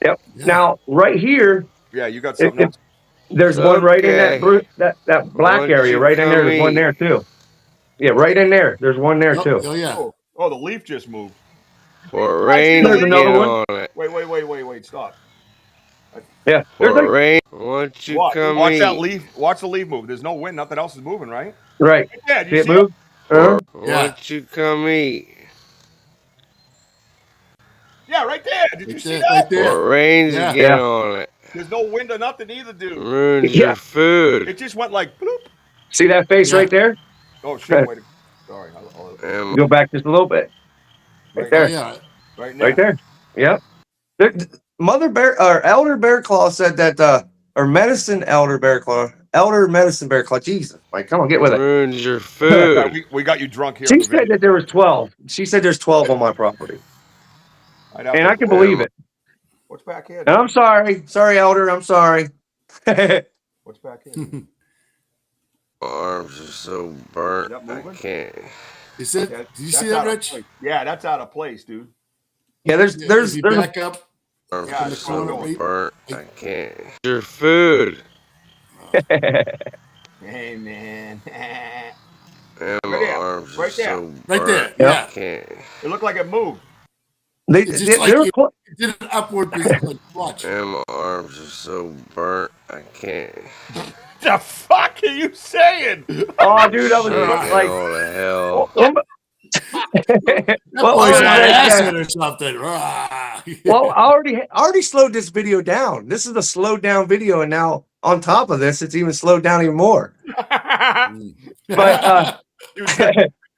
Yep. Yeah. Now, right here. Yeah, you got something else. There's one right in that black area. Right in there. There's one there, too. Yeah, right in there. There's one there, too. Oh, yeah. Oh, the leaf just moved. For rain there's another one. On it. Wait, stop. Yeah. For rain, won't you come watch that leaf. Watch the leaf move. There's no wind. Nothing else is moving, right? Right. Yeah, did you see it move? Won't you come eat? Yeah, right there. Did you see that? Right there. For rain to get on it. There's no wind or nothing either, dude. Ruins your food. It just went like bloop. See that face right there? Oh shit! Wait. Sorry. Go back just a little bit. Right there. Yeah. Right there. Yep. Mother Bear or Elder Bear Claw said that or medicine Elder medicine Bear Claw. Jesus. Like, come on, get with it. Ruins your food. we got you drunk here. She said that there was 12. She said there's 12 on my property. And I can believe it. What's back here? And I'm sorry. Sorry, Elder. I'm sorry. What's back here? Arms are so burnt. I can't. Is it? Yeah, Did you see that, Rich? Yeah, that's out of place, dude. Yeah, If you back up. I'm Yeah, the so corner, burnt. I can't. Your food. Hey, man. And my Right there. arms are Right there. so burnt. Right there. Yeah. Yeah. I can't. It looked like it moved. It's just like were it did an upward clutch. And my arms are so burnt. I can't. The fuck are you saying? Oh, dude, I was Take like, it all to hell. That well, boy's I was on like, acid or something. Rah. well, I already slowed this video down. This is a slowed down video, and now on top of this, it's even slowed down even more. But I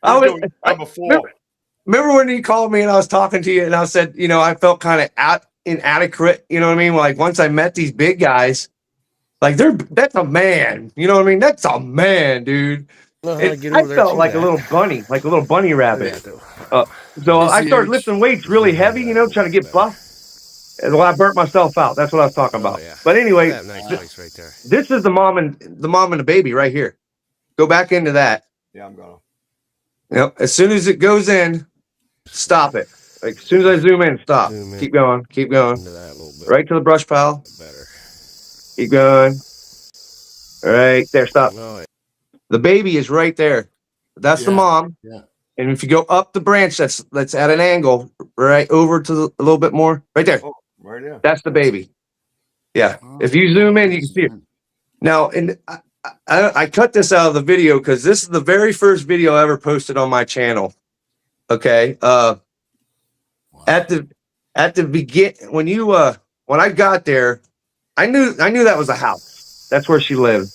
was before. remember when you called me and I was talking to you, and I said, you know, I felt kind of inadequate. You know what I mean? Like once I met these big guys, like that's a man. You know what I mean? That's a man, dude. I felt like a little bunny rabbit. So I started lifting weights really heavy, you know, trying to get buff. And well, I burnt myself out. That's what I was talking about. But anyway, this is the mom and the baby right here. Go back into that. Yeah, I'm gonna. Yep. As soon as it goes in, stop it. Like as soon as I zoom in, stop. Keep going. Keep going. Right to the brush pile. Keep going. All right there. Stop. The baby is right there. That's the mom. Yeah. And if you go up the branch, that's at an angle, right over to a little bit more. Right there. Oh, right there. That's the baby. Yeah. If you zoom in, you can see it. Now, and I cut this out of the video because this is the very first video I ever posted on my channel. Okay. At the begin when I got there, I knew that was a house. That's where she lived.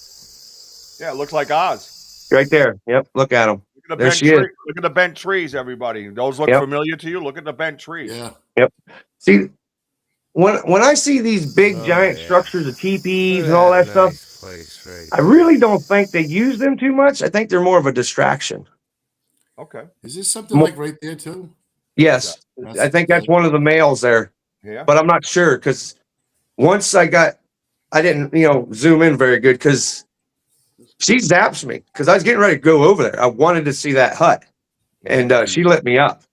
Yeah, it looks like Oz. Right there. Yep. Look at them. There she is. Look at the bent trees, everybody. Those look familiar to you? Look at the bent trees. Yeah. Yep. See, when I see these big giant structures of teepees and all that stuff, I really don't think they use them too much. I think they're more of a distraction. Okay. Is this something like right there too? Yes. I think that's one of the males there. Yeah. But I'm not sure because once I didn't, zoom in very good because she zaps me because I was getting ready to go over there. I wanted to see that hut, and she lit me up.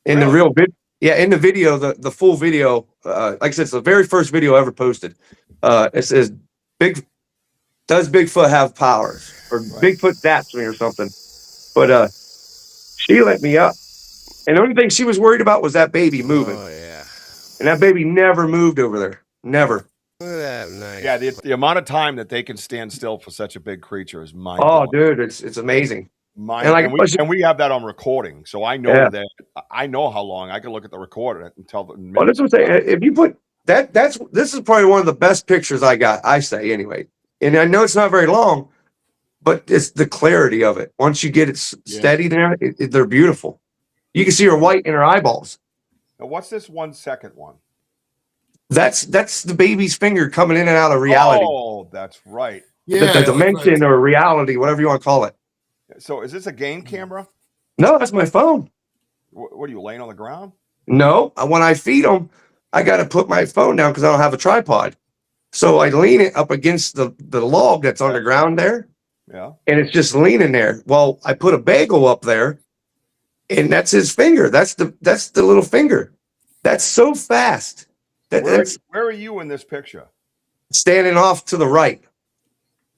In the real video, in the video, the full video, like I said, it's the very first video I ever posted. It says, does Bigfoot have powers? Or Bigfoot zaps me or something. But she lit me up. And the only thing she was worried about was that baby moving. Oh, yeah. And that baby never moved over there. Never. Look at that. Nice. Yeah, the amount of time that they can stand still for such a big creature is mind. Oh, dude, it's amazing. And we have that on recording, so I know that I know how long I can look at the recorder and tell the. Well, that's what I'm saying. If you put this is probably one of the best pictures I got. I say anyway, and I know it's not very long, but it's the clarity of it. Once you get it steady there, they're beautiful. You can see her white in her eyeballs. Now, what's this 1 second one? That's the baby's finger coming in and out of reality. Oh, that's right. Yeah, the dimension or reality, whatever you want to call it. So, is this a game camera? No, that's my phone. What are you laying on the ground? No, when I feed them, I got to put my phone down because I don't have a tripod. So I lean it up against the log that's on the ground there. Yeah. And it's just leaning there. Well, I put a bagel up there, and that's his finger. That's the little finger. That's so fast. Where are you in this picture? Standing off to the right.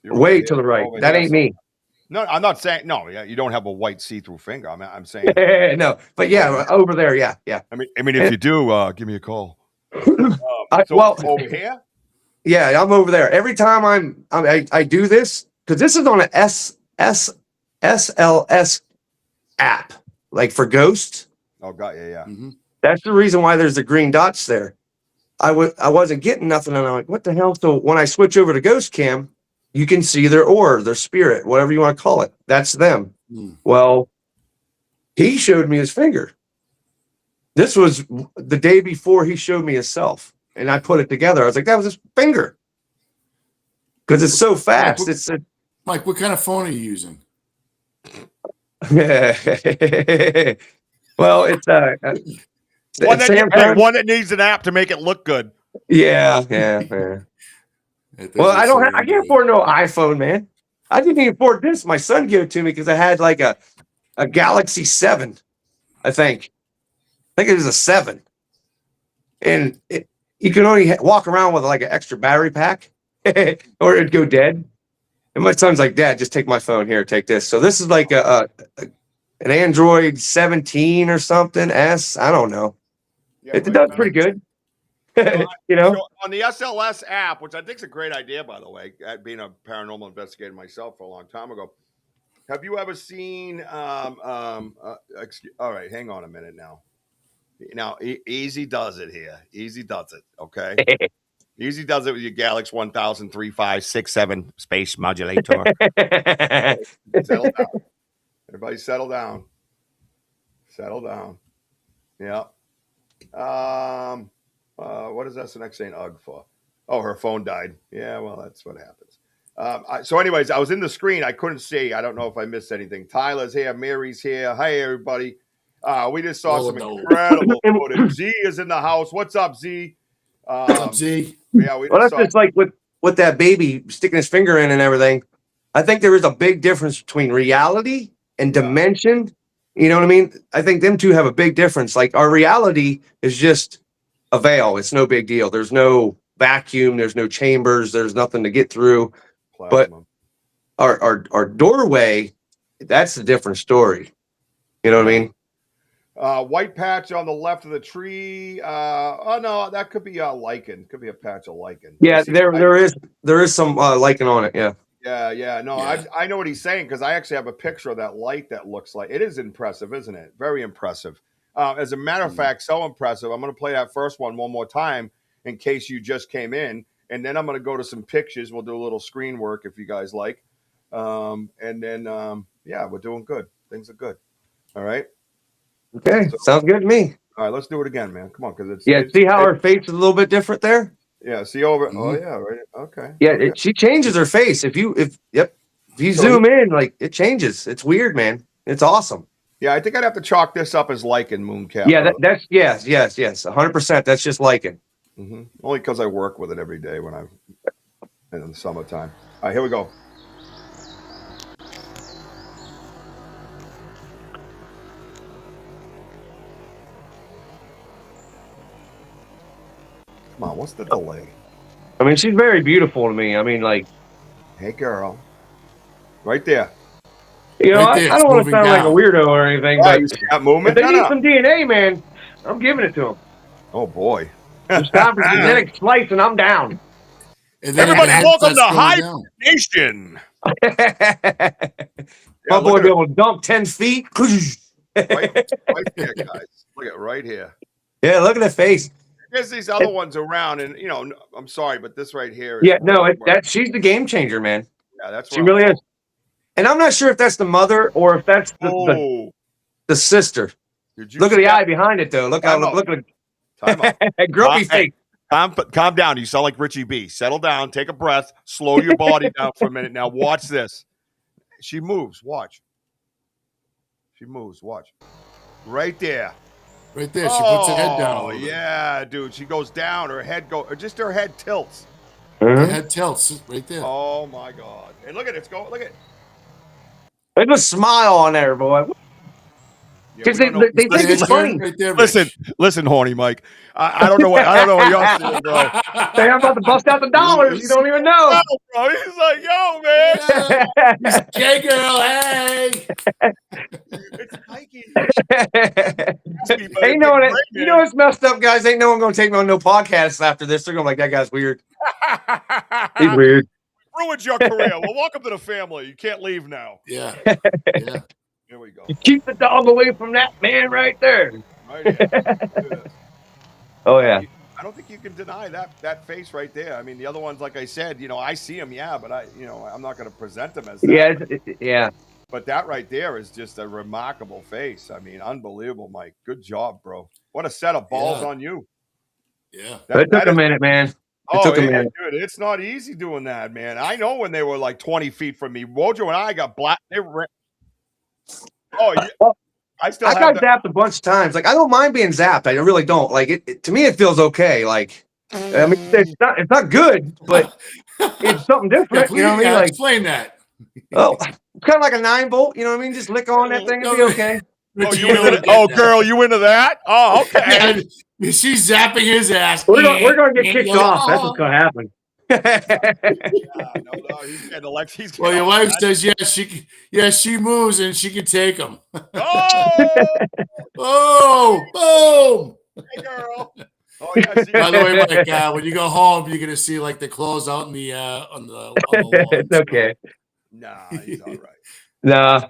Way to the right. That ain't me. No, I'm not saying no. Yeah, you don't have a white see-through finger. I'm saying no, but over there. Yeah. I mean, if you do, give me a call. Over here. Yeah, I'm over there. Every time I do this because this is on an SLS app, like for ghosts. Oh, God, yeah. Mm-hmm. That's the reason why there's the green dots there. I wasn't getting nothing, and I'm like, what the hell? So when I switch over to Ghost Cam, you can see their aura, their spirit, whatever you want to call it. That's them. Mm. Well, he showed me his finger. This was the day before he showed me himself, and I put it together. I was like, that was his finger. Because it's so fast. Mike, what kind of phone are you using? Well, it's one that needs an app to make it look good. Yeah. Well, I can't afford no iPhone, man. I didn't even afford this. My son gave it to me because I had like a a Galaxy 7, I think. I think it was a 7. And you can only walk around with like an extra battery pack or it'd go dead. And my son's like, Dad, just take my phone here, take this. So this is like an Android 17 or something, S. I don't know. Yeah, It does pretty good. You know? So on the SLS app, which I think is a great idea, by the way, being a paranormal investigator myself for a long time ago. Have you ever seen, all right, hang on a minute now. Now, Easy does it here. Easy does it, okay? Easy does it with your Galaxy 1000-3567 space modulator. Settle down. Everybody settle down. Settle down. Yeah. What is S01E8 saying UGG for? Oh, her phone died. Yeah, well, that's what happens. So anyways, I was in the screen. I couldn't see. I don't know if I missed anything. Tyler's here. Mary's here. Hi, everybody. We just saw some incredible footage. Z is in the house. What's up, Z? What's up, Z? Yeah, we well, that's just like with that baby sticking his finger in and everything. I think there is a big difference between reality and dimension. You know what I mean? I think them two have a big difference. Like our reality is just a veil. It's no big deal. There's no vacuum. There's no chambers. There's nothing to get through. Plasma. But our doorway, that's a different story. You know what I mean? White patch on the left of the tree. Oh no, that could be a lichen. Could be a patch of lichen. Yeah, there is some lichen on it. Yeah. Yeah. No, yeah. I know what he's saying because I actually have a picture of that light that looks like it is impressive, isn't it? Very impressive. As a matter of fact, so impressive. I'm going to play that first one more time in case you just came in, and then I'm going to go to some pictures. We'll do a little screen work if you guys like, and then we're doing good. Things are good. All right. Okay, so, sounds good to me. All right, let's do it again, man. Come on, because see how her face is a little bit different there. Yeah, see over. Oh yeah, right. Okay. Yeah, she changes her face. If you zoom in, like it changes. It's weird, man. It's awesome. Yeah, I think I'd have to chalk this up as lichen, Mooncap. Yeah, that's yes, 100%. That's just lichen. Mm-hmm. Only because I work with it every day when I'm in the summertime. All right, here we go. Come on, what's the delay? I mean, she's very beautiful to me. I mean, like, hey, girl, right there. You know, right I don't want to sound like a weirdo or anything, but if they need some DNA, man, I'm giving it to them. Oh boy, it's time for genetic slice, and I'm down. Everybody, welcome to High-strangeness. My boy be able to dump 10 feet. right there, guys. Look at right here. Yeah, look at the face. There's these other ones around, and you know, I'm sorry, but this right here. She's the game changer, man. Yeah, that's she really is. And I'm not sure if that's the mother or if that's the sister. Look at the eye behind it, though. Look at that grumpy face. Calm down. You sound like Richie B. Settle down. Take a breath. Slow your body down for a minute. Now watch this. She moves. Watch. She moves. Watch. Right there. Right there. She puts her head down. Oh, yeah, dude. She goes down. Her head just her head tilts. Her head tilts right there. Oh, my God. And look at it. Look at it. There's a smile on there, boy. Because they think it's funny. Right there, listen, horny Mike. I don't know what y'all doing, bro. They are about to bust out the dollars. You don't even know. No, bro. He's like, yo, man. Hey, girl, hey. It's Mikey. Ain't no one. You know what's messed up, guys? Ain't no one gonna take me on no podcasts after this. They're gonna be like, that guy's weird. He's weird. Ruined your career. Well, welcome to the family. You can't leave now. Yeah. Here we go. You keep the dog away from that man right there. Right here. Oh yeah. I don't think you can deny that face right there. I mean, the other ones, like I said, you know, I see them, but I'm not going to present them as that. Yeah. But that right there is just a remarkable face. I mean, unbelievable, Mike. Good job, bro. What a set of balls on you. Yeah. It took a minute, man. It took a minute. Dude, it's not easy doing that, man. I know when they were like 20 feet from me. Wojo and I got black. Oh, yeah. I got zapped a bunch of times. Like, I don't mind being zapped. I really don't. Like, it to me, it feels okay. Like, I mean, it's not good, but it's something different. Please, you know what I mean? Like, explain that. Oh, kind of like a 9-volt. You know what I mean? Just lick on that thing and be okay. Girl, you into that? Oh, okay. Yeah, she's zapping his ass. We're going to get kicked off. That's what's going to happen. No, he's getting Alexa. Well, your wife says, she moves and she can take them. Oh, boom! Hey, girl. Oh, yeah, By the way, Mike, when you go home, you're gonna see like the clothes out in the on the lawn. It's okay. Nah, he's all right. Nah,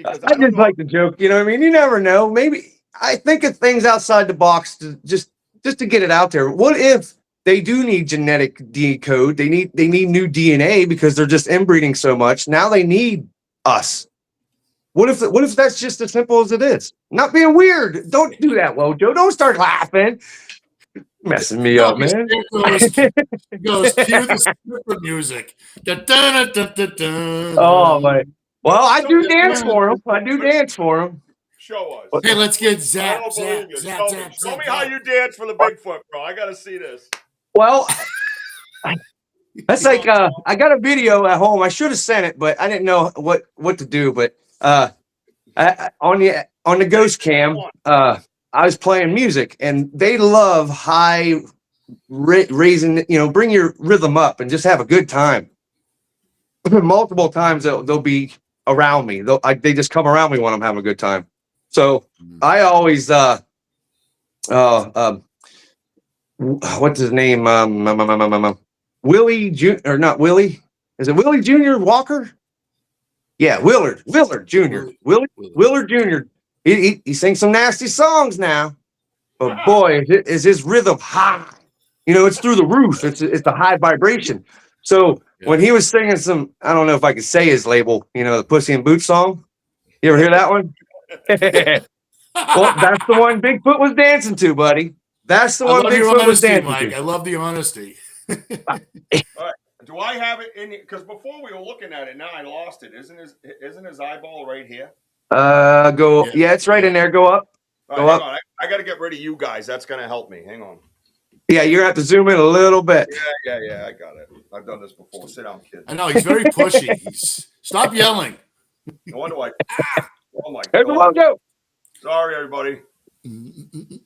I just like the joke. You know what I mean? You never know. Maybe I think of things outside the box to just to get it out there. What if they do need genetic decode? They need new DNA because they're just inbreeding so much. Now they need us. What if that's just as simple as it is? Not being weird. Don't do that, Wojo. Don't start laughing. Messing me up, man. Goes cue the stripper music. Oh my! Well, I do dance for him. Show us. Hey, let's get zap. Show me how you dance for the Bigfoot, bro. I gotta see this. Well, that's like I got a video at home. I should have sent it, but I didn't know what to do. But on the ghost cam, I was playing music, and they love high raising. Bring your rhythm up and just have a good time. Multiple times they'll be around me. They just come around me when I'm having a good time. So I always what's his name? Willie or not Willie? Is it Willie Jr. Walker? Yeah, Willard Jr. Willard Jr. He sings some nasty songs now, but boy, is his rhythm high. It's through the roof. It's a high vibration. So when he was singing some, I don't know if I could say his label, the Pussy in Boots song. You ever hear that one? Well, that's the one Bigfoot was dancing to, buddy. That's the one Bigfoot was dancing to. I love the honesty. All right. Do I have it in here? Because before we were looking at it, now I lost it. Isn't his eyeball right here? Yeah, it's right in there. Go up. Go up. On. I got to get rid of you guys. That's going to help me. Hang on. Yeah, you're going to have to zoom in a little bit. Yeah, I got it. I've done this before. Sit down, kid. I know, he's very pushy. Stop yelling. No wonder why. Oh, my There's God. the Wojo. Sorry, everybody.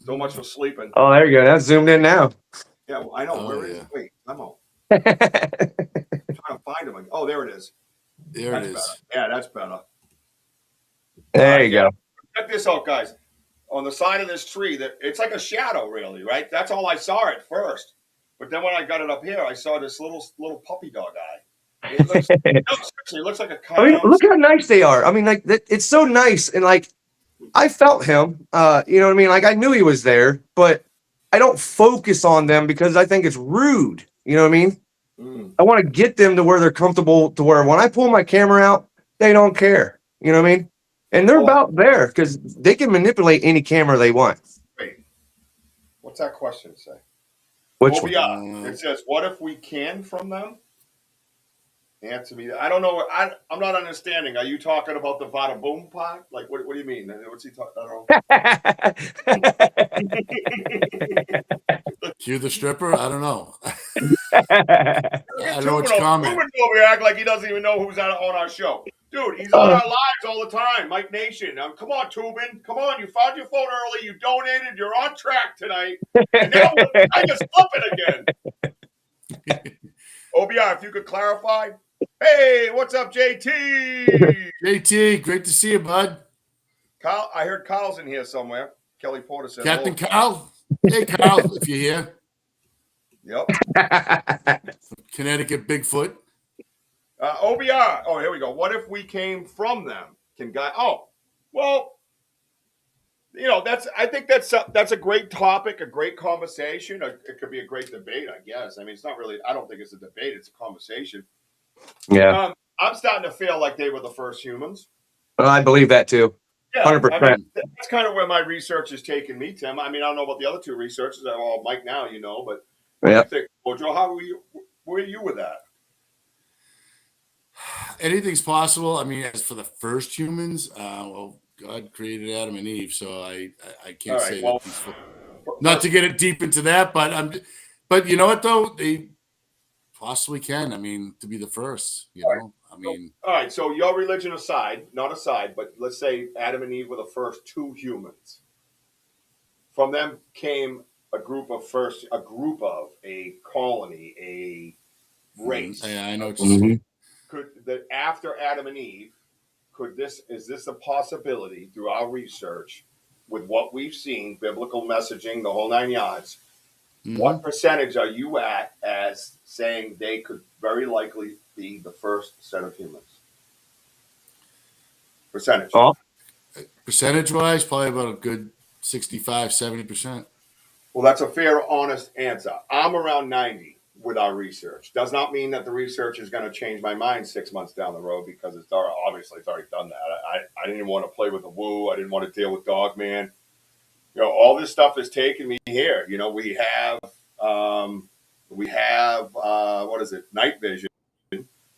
So much for sleeping. Oh, there you go. That's zoomed in now. Yeah, well, I know. Where is it? Wait, I'm out. I'm trying to find him. Oh, there it is. There it is. Better. Yeah, that's better. There you go. Check this out, guys. On the side of this tree, it's like a shadow, really, right? That's all I saw at first. But then when I got it up here, I saw this little puppy dog eye. It looks like a cow. I mean, look how nice they are. I mean, like it's so nice, and like I felt him. You know what I mean? Like I knew he was there, but I don't focus on them because I think it's rude. You know what I mean? I want to get them to where they're comfortable, to where when I pull my camera out, they don't care. You know what I mean? And they're about there because they can manipulate any camera they want. Wait, what's that question say? Which one? It says, "What if we can from them?" Answer me. I don't know. I'm not understanding. Are you talking about the Vada Boom part? Like, what do you mean? What's he talking? I don't know. Cue the stripper? I don't know. I don't know what's comment. Ruben over here act like he doesn't even know who's on our show. Dude, he's on our lives all the time. Mike Nation. Come on, Tubin. Come on. You found your phone early. You donated. You're on track tonight. And now I just flip it again. OBR, if you could clarify. Hey, what's up, JT? JT, great to see you, bud. Kyle, I heard Kyle's in here somewhere. Kelly Porter said, Captain Kyle? Hey, Kyle, if you're here. Yep. Connecticut Bigfoot. OBR. Oh, here we go. What if we came from them? Well, I think that's a great topic, a great conversation. It could be a great debate, I guess. I mean, it's not really, I don't think it's a debate. It's a conversation. Yeah. I'm starting to feel like they were the first humans. Well, I believe that too. Yeah, 100%. I mean, that's kind of where my research has taken me, Tim. I mean, I don't know about the other two researchers. Well, Mike now, but yeah. Wojo, how were you with that? Anything's possible. I mean, as for the first humans, well, God created Adam and Eve, so I can't say that. Not to get it deep into that, but you know what though, they possibly can. I mean, to be the first, you know. mean, all right. So your religion aside, not aside, but let's say Adam and Eve were the first two humans. From them came a colony, a race. yeah, I know what you're saying. After Adam and Eve, is this a possibility through our research with what we've seen, biblical messaging, the whole 9 yards? What percentage are you at as saying they could very likely be the first set of humans? Percentage. Percentage-wise, probably about a good 65, 70%. Well, that's a fair, honest answer. I'm around 90 with our research. Does not mean that the research is going to change my mind 6 months down the road, because it's already done that. I didn't want to play with the woo. I didn't want to deal with Dogman. All this stuff has taken me here. We have what is it? Night vision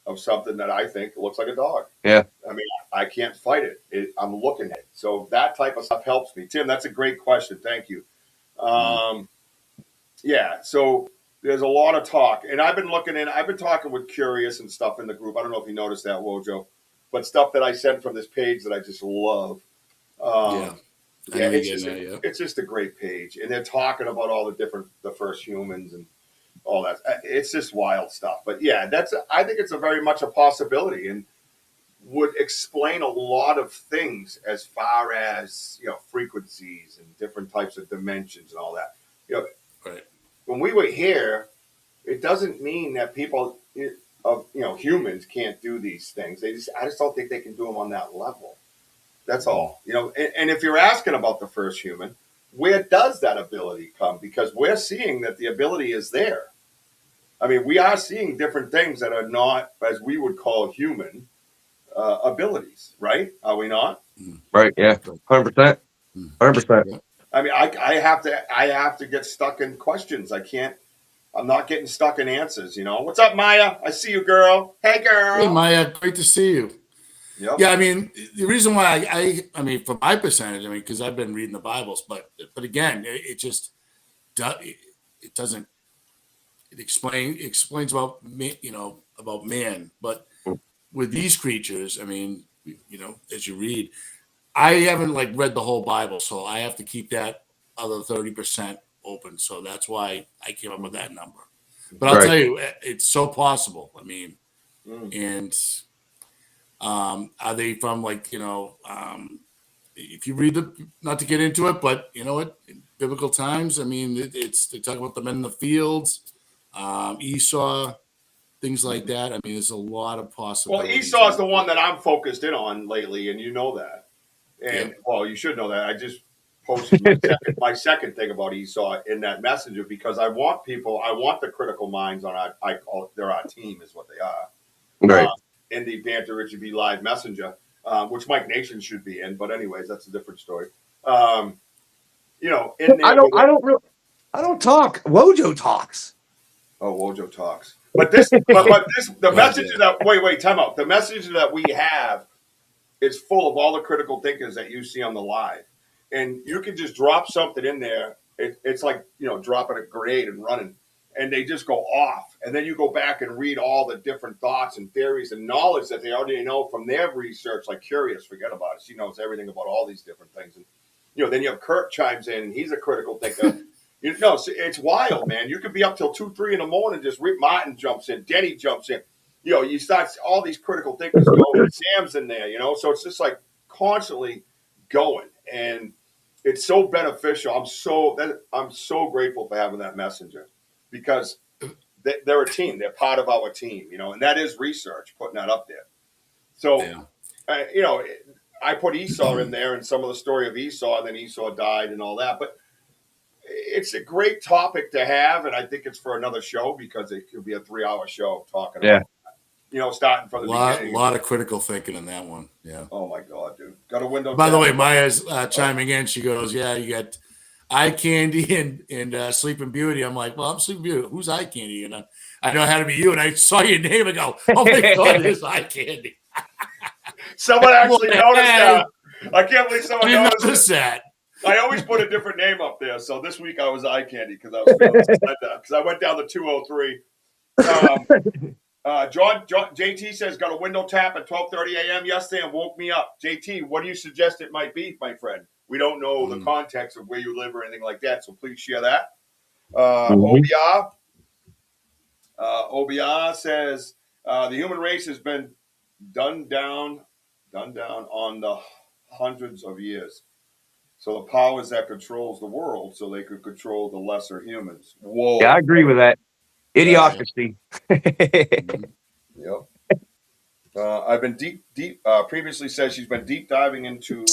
of something that I think looks like a dog. Yeah. I mean, I can't fight it. I'm looking at it. So that type of stuff helps me. Tim, that's a great question. Thank you. Yeah. So there's a lot of talk, and I've been talking with Curious and stuff in the group. I don't know if you noticed that, Wojo, but stuff that I sent from this page that I just love. It's just a great page, and they're talking about all the first humans and all that. It's just wild stuff. But yeah, I think it's a very much a possibility, and would explain a lot of things as far as frequencies and different types of dimensions and all that. Right. When we were here, it doesn't mean that people humans can't do these things. I just don't think they can do them on that level. That's all. And if you're asking about the first human, where does that ability come? Because we're seeing that the ability is there. I mean, we are seeing different things that are not, as we would call, human abilities, right? Are we not? Right. Yeah. 100%. 100%. I mean, I have to get stuck in questions. I'm not getting stuck in answers. What's up, Maya? I see you, girl. Hey, girl. Hey, Maya. Great to see you. Yep. Yeah, I mean, the reason why I mean, for my percentage, because I've been reading the Bibles, but again, it doesn't. It explains about me, about man, but with these creatures, I mean, as you read, I haven't read the whole Bible, so I have to keep that other 30% open. So that's why I came up with that number. But I'll tell you, it's so possible. I mean, and are they from if you read not to get into it, but in biblical times, I mean, they talk about the men in the fields, Esau, things like that. I mean, there's a lot of possibilities. Well, Esau is the one that I'm focused in on lately, and you know that. And well, you should know that. I just posted my second thing about Esau in that messenger, because I want the critical minds on they're our team is what they are. Right. In the Banter Richie B Live Messenger, which Mike Nation should be in, but anyways, that's a different story. In there, I don't talk. Wojo talks. Oh, Wojo talks. But the message that wait, time out. The message that we have is full of all the critical thinkers that you see on the live, and you can just drop something in there. It's like dropping a grenade and running, and they just go off. And then you go back and read all the different thoughts and theories and knowledge that they already know from their research. Like Curious, forget about it. She knows everything about all these different things. And then you have Kurt chimes in, and he's a critical thinker. It's wild, man. You could be up till 2, 3 in the morning. Just Rick Martin jumps in, Denny jumps in. You start all these critical thinkers going. Sam's in there, so it's just constantly going, and it's so beneficial. I'm so grateful for having that messenger, because they're a team. They're part of our team, and that is research putting that up there. So, I put Esau in there and some of the story of Esau, and then Esau died and all that, but it's a great topic to have, and I think it's for another show, because it could be a 3-hour show talking about starting from the beginning. A lot of critical thinking in that one. Yeah. Oh my God, dude! Got a window. By the way, Maya's chiming in. She goes, "Yeah, you got Eye Candy and Sleeping Beauty." I'm like, "Well, I'm Sleeping Beauty. Who's Eye Candy?" And I know how to be you. And I saw your name and go, "Oh my God, there's Eye Candy." Someone actually noticed that. I can't believe someone noticed that. I always put a different name up there. So this week I was Eye Candy, because I was feeling that, because I went down to 203. JT says, got a window tap at 12:30 a.m. yesterday and woke me up. JT, what do you suggest it might be, my friend? We don't know the context of where you live or anything like that, so please share that. OBR says, the human race has been done down on the hundreds of years. So the powers that controls the world, so they could control the lesser humans. Whoa! Yeah, I agree with that. Idiocracy. Yep. I've been deep. Previously says she's been deep diving into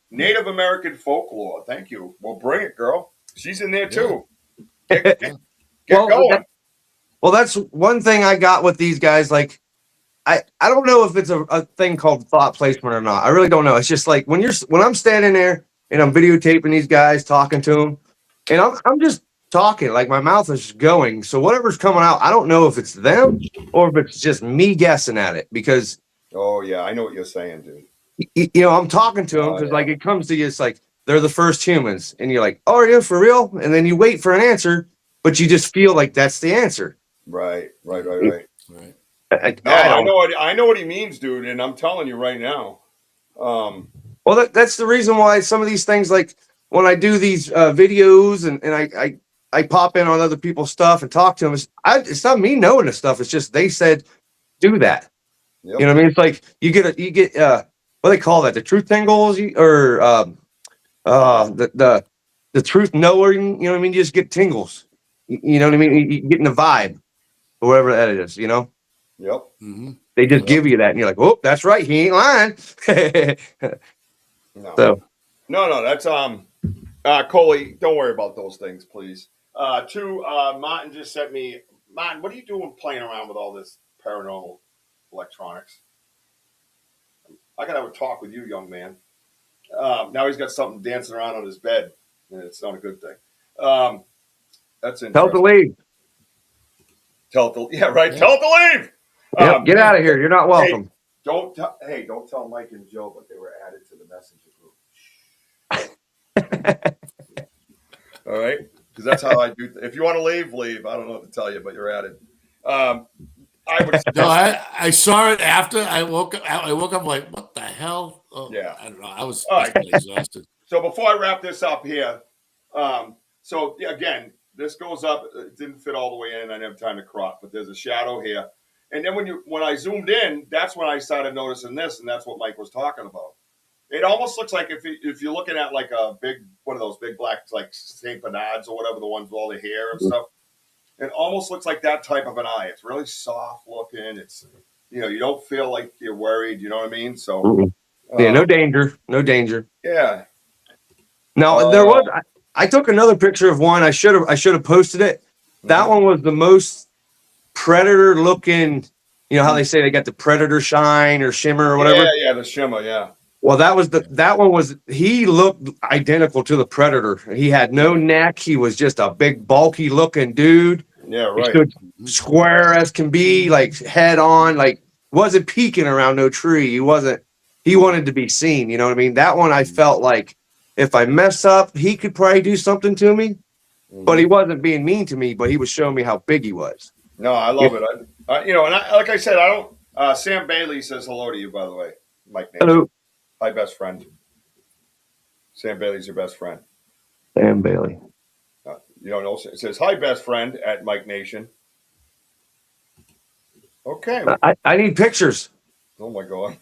Native American folklore. Thank you. Well, bring it, girl. She's in there too. Get going. Well, that's one thing I got with these guys. Like, I don't know if it's a thing called thought placement or not. I really don't know. It's just like when I'm standing there and I'm videotaping these guys, talking to them, and I'm just talking, like my mouth is going. So whatever's coming out, I don't know if it's them or if it's just me guessing at it, because oh yeah, I know what you're saying, dude. You know, I'm talking to them because like it comes to you, it's like they're the first humans, and you're like, oh, are you for real? And then you wait for an answer, but you just feel like that's the answer. Right. I know what he means, dude, and I'm telling you right now. Well, that's the reason why some of these things, like when I do these videos and I pop in on other people's stuff and talk to them, it's not me knowing the stuff. It's just they said do that. Yep. You know what I mean? It's like you get what do they call that? The truth tingles, or the truth knower. You know what I mean? You just get tingles. You know what I mean? You get in the vibe, or whatever that is. You know? Yep. Mm-hmm. They just give you that, and you're like, "Oh, that's right. He ain't lying." No, that's Coley. Don't worry about those things, please. Martin just sent me. Martin, what are you doing playing around with all this paranormal electronics? I gotta have a talk with you, young man. Now he's got something dancing around on his bed, and it's not a good thing. That's interesting. Tell it to leave. Tell it to leave. Yep, get out of here. You're not welcome. Don't tell Mike and Joe, but they were added to the messenger group. All right, because that's how I do. If you want to leave. I don't know what to tell you, but you're added. I saw it after I woke up like, what the hell? Oh, yeah, I don't know. I was exhausted. So before I wrap this up here, again, this goes up. It didn't fit all the way in. I didn't have time to crop, but there's a shadow here. And then when I zoomed in, that's when I started noticing this, and that's what Mike was talking about. It almost looks like if you're looking at like one of those big black, like Saint Bernards or whatever, the ones with all the hair and stuff. It almost looks like that type of an eye. It's really soft looking. It's, you don't feel like you're worried. You know what I mean? So no danger. Yeah. No, there was. I took another picture of one. I should have posted it. That one was the most predator looking. You know how they say they got the predator shine or shimmer or whatever. Yeah, the shimmer. Yeah. Well, that one was. He looked identical to the predator. He had no neck. He was just a big, bulky looking dude. Yeah, right. He stood square as can be, like head on, like wasn't peeking around no tree. He wasn't. He wanted to be seen. You know what I mean? That one, I felt like if I mess up, he could probably do something to me. But he wasn't being mean to me. But he was showing me how big he was. No, I love it. Like I said, I don't. Sam Bailey says hello to you, by the way, Mike Nation. Hello. Hi, best friend. Sam Bailey's your best friend. Sam Bailey. You don't know. It says, hi, best friend at Mike Nation. Okay. I need pictures. Oh, my God.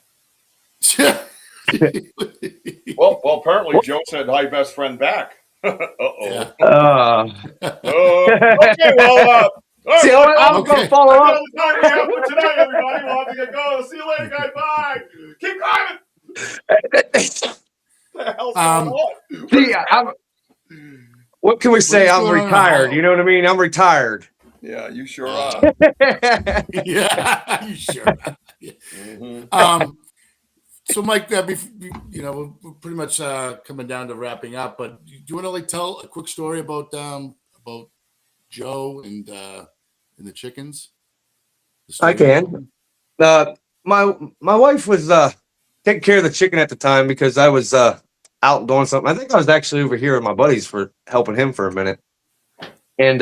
well, apparently Joe said, hi, best friend back. Uh-oh. Okay, well, see, I'm going to follow up. That's all the time we have for tonight, everybody. We'll have to get going. See you later, guys. Bye. Keep climbing. What can we say? I'm retired. You know what I mean? I'm retired. Yeah, you sure are. Yeah, you sure are. Yeah. So, Mike, we're pretty much coming down to wrapping up. But do you want to tell a quick story about Joe and the chickens? I can. My wife was taking care of the chicken at the time because I was out doing something. I think I was actually over here with my buddies for helping him for a minute. And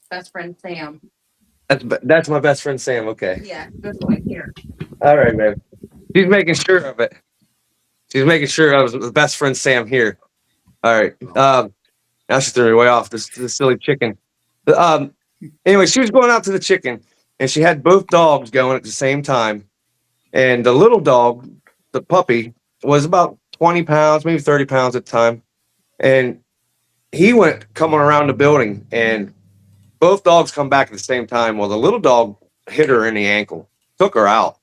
best friend Sam. That's my best friend Sam. Okay. Yeah, this one here. All right, man. She's making sure of it. She's making sure I was the best friend Sam here. All right. Now she threw me way off. This silly chicken. Anyway, she was going out to the chicken, and she had both dogs going at the same time. And the little dog, the puppy, was about 20 pounds, maybe 30 pounds at the time. And he went coming around the building, and both dogs come back at the same time. Well, the little dog hit her in the ankle, took her out.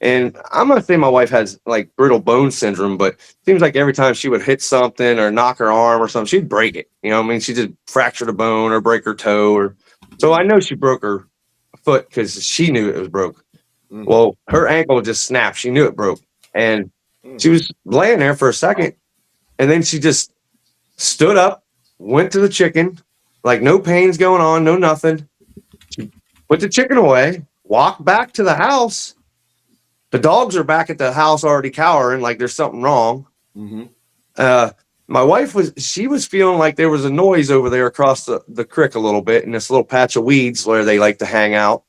And I'm going to say my wife has like brittle bone syndrome, but it seems like every time she would hit something or knock her arm or something, she'd break it. You know what I mean? She just fractured a bone or break her toe. So I know she broke her foot because she knew it was broke. Well, her ankle just snapped. She knew it broke. And she was laying there for a second. And then she just stood up, went to the chicken, like no pains going on, no nothing. She put the chicken away, walked back to the house. The dogs are back at the house already cowering, like there's something wrong. My wife was feeling like there was a noise over there across the creek a little bit in this little patch of weeds where they like to hang out.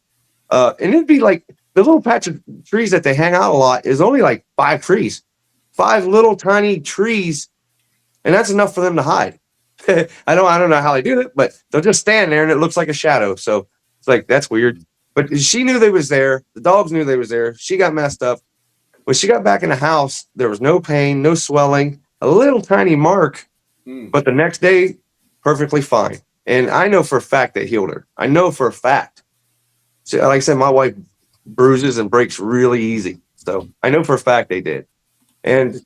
And it'd be like the little patch of trees that they hang out a lot is only like 5 trees, 5 little tiny trees. And that's enough for them to hide. I don't know how they do it, but they'll just stand there and it looks like a shadow. So it's like, that's weird. But she knew they was there. The dogs knew they was there. She got messed up. When she got back in the house, there was no pain, no swelling, a little tiny mark. But the next day, perfectly fine. And I know for a fact they healed her. I know for a fact. So, like I said, my wife bruises and breaks really easy. So I know for a fact they did. And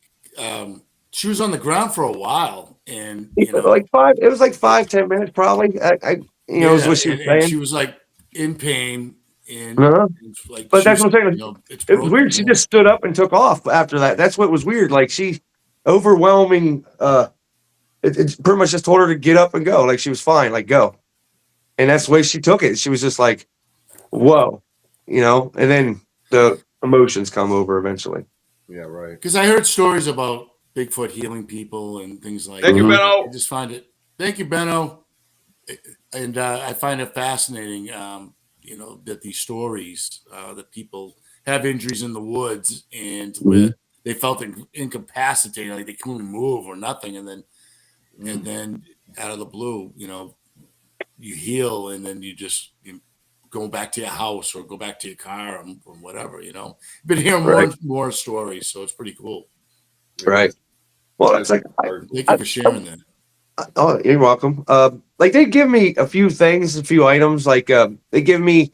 she was on the ground for a while. And it was like 5-10 minutes probably. Is what she was saying. She was like in pain. And like, but that's what I'm saying. It was weird. She just stood up and took off after that. That's what was weird. Like she overwhelming. It pretty much just told her to get up and go. Like she was fine. Like go. And that's the way she took it. She was just like, whoa, and then the emotions come over eventually. Yeah, right. Because I heard stories about Bigfoot healing people and things like that. Thank you, Benno. I just find it. Thank you, Benno. And I find it fascinating. That these stories that people have injuries in the woods and where they felt incapacitated, like they couldn't move or nothing, and then out of the blue, you heal, and then you go back to your house or go back to your car or whatever. Been hearing more stories, so it's pretty cool. Right. Well, it's like thank you for sharing that. Oh, you're welcome. Like they give me a few things, a few items. Like they give me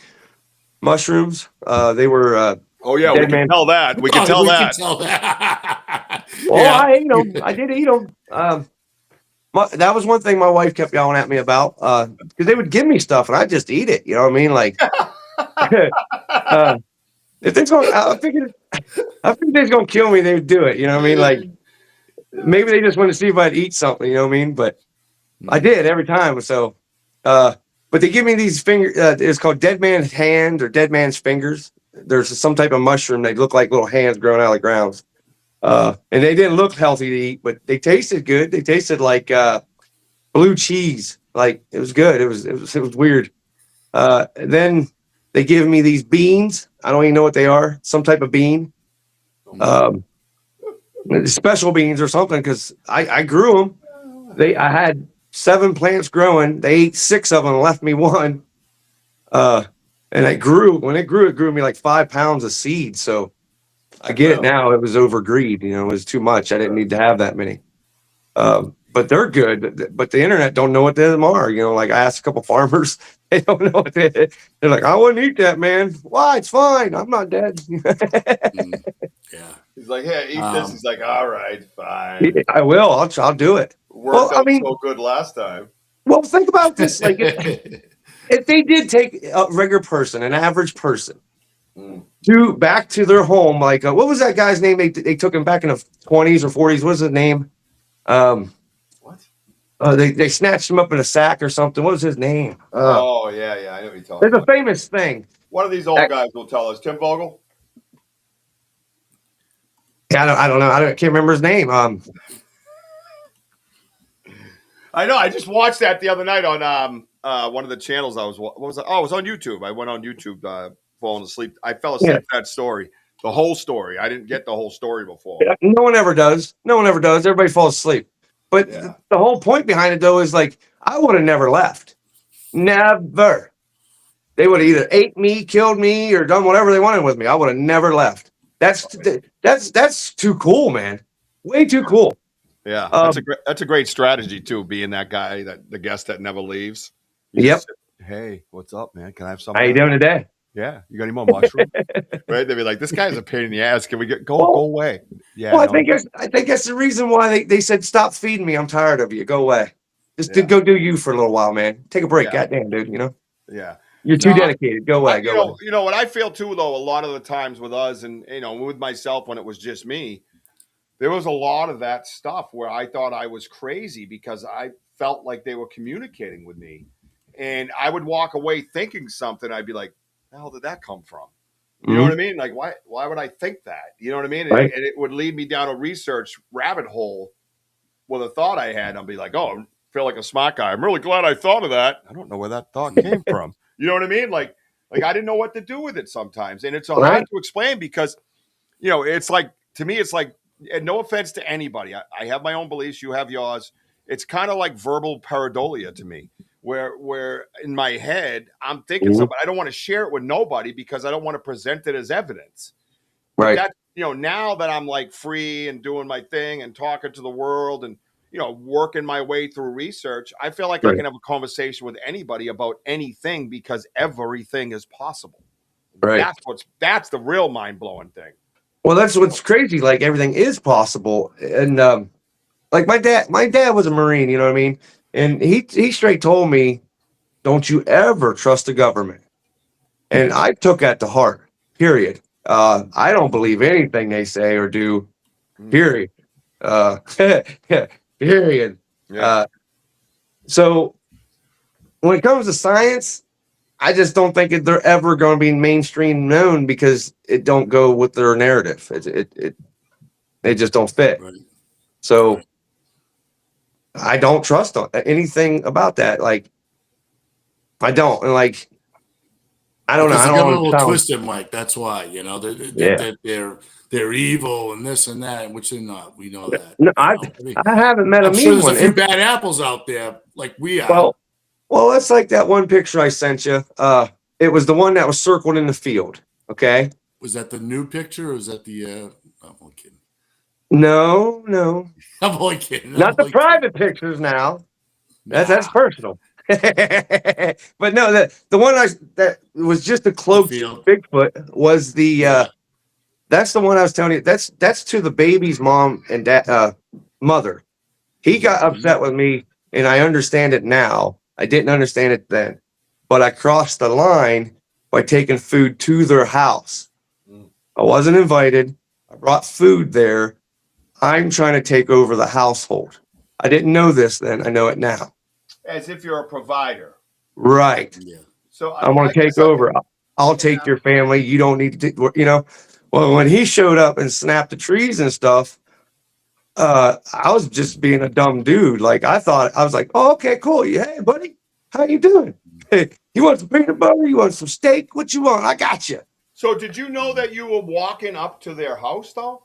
mushrooms. They were. Oh yeah, we can tell that. We can tell that. Well, yeah. I ate them. I did eat them. That was one thing my wife kept yelling at me about because they would give me stuff and I just eat it. You know what I mean? Like, if they're going, I figured they're going to kill me. They would do it. You know what I mean? Like. Maybe they just want to see if I'd eat something, you know what I mean? But I did every time. So, but they give me these fingers. It's called dead man's hand or dead man's fingers. There's some type of mushroom. They look like little hands growing out of the ground. And they didn't look healthy to eat, but they tasted good. They tasted like blue cheese. Like it was good. It was weird. Then they give me these beans. I don't even know what they are. Some type of bean. Special beans or something because I grew them. I had 7 plants growing. They ate 6 of them and left me 1. And it grew. When it grew me like 5 pounds of seed. So I get it now. It was over greed. It was too much. I didn't need to have that many. But they're good. But the internet don't know what them are. Like I asked a couple farmers, they don't know what they're like. I wouldn't eat that, man. Why? It's fine. I'm not dead. Yeah. He's like, hey, eat this. He's like, all right, fine. I will. I'll do it. Worked out so good last time. Well, think about this. Like, if they did take a regular person, an average person, back to their home, like, what was that guy's name? They took him back in the 20s or 40s. What was his name? What? They snatched him up in a sack or something. What was his name? Yeah. I know what you're talking about. There's a famous thing. One of these old guys will tell us. Tim Vogel? Yeah, I don't know. I can't remember his name. I know. I just watched that the other night on one of the channels I was. What was it? Oh, it was on YouTube. I went on YouTube, falling asleep. I fell asleep to that story, the whole story. I didn't get the whole story before. No one ever does. No one ever does. Everybody falls asleep. But the whole point behind it, though, is like I would have never left. Never. They would have either ate me, killed me, or done whatever they wanted with me. I would have never left. That's too cool, man. Way too cool. Yeah, that's a great strategy too. Being that guy, the guest that never leaves. Yep. Hey, what's up, man? Can I have something? How you doing today? Yeah, you got any more mushrooms? Right? They'd be like, "This guy's a pain in the ass. Can we go away?" Yeah. Well, I think that's the reason why they said stop feeding me. I'm tired of you. Go away. Just go do you for a little while, man. Take a break. Yeah. Goddamn, dude. You know. Yeah. You're too dedicated. Go away. You know what I feel too, though. A lot of the times with us, and with myself when it was just me, there was a lot of that stuff where I thought I was crazy because I felt like they were communicating with me, and I would walk away thinking something. I'd be like, "The hell did that come from?" You know what I mean? Like, why would I think that? You know what I mean? Right. And it would lead me down a research rabbit hole with a thought I had. I'll be like, "Oh, I feel like a smart guy. I'm really glad I thought of that. I don't know where that thought came from." You know what I mean? Like I didn't know what to do with it sometimes, and it's hard to explain because, it's like, to me, it's like, and no offense to anybody, I have my own beliefs, you have yours. It's kind of like verbal pareidolia to me, where in my head I'm thinking something. I don't want to share it with nobody because I don't want to present it as evidence. Right. That, now that I'm like free and doing my thing and talking to the world and working my way through research, I feel like I can have a conversation with anybody about anything because everything is possible. Right. That's the real mind-blowing thing. Well, that's what's crazy. Like everything is possible. And like my dad was a Marine, you know what I mean? And he straight told me, don't you ever trust the government. And I took that to heart, period. I don't believe anything they say or do, period. Period. Yeah. So when it comes to science, I just don't think they're ever going to be mainstream known because it don't go with their narrative. They just don't fit. Right. So I don't trust anything about that. Like I don't, and like I don't know. I Because don't they're a know. little twisted, Mike. That's why they're evil and this and that, which they're not. We know that. No, I haven't met a mean one. There's a few bad apples out there, like we are. Well, that's like that one picture I sent you. It was the one that was circled in the field. Okay. Was that the new picture or was that the? I'm only kidding. No. I'm only kidding. Not the private pictures now. That's personal. But no, the one that was just a cloaked Bigfoot was the that's the one I was telling you. That's to the baby's mom and dad mother. He got upset with me, and I understand it now. I didn't understand it then, but I crossed the line by taking food to their house. I wasn't invited. I brought food there. I'm trying to take over the household. I didn't know this then. I know it now. As if you're a provider. Right. Yeah. So I'm going to take over. I'll take your family. You don't need to, Well, when he showed up and snapped the trees and stuff, I was just being a dumb dude. Like I was like, oh, okay, cool. Hey, buddy, how you doing? Hey, you want some peanut butter? You want some steak? What you want? I got you. So did you know that you were walking up to their house though?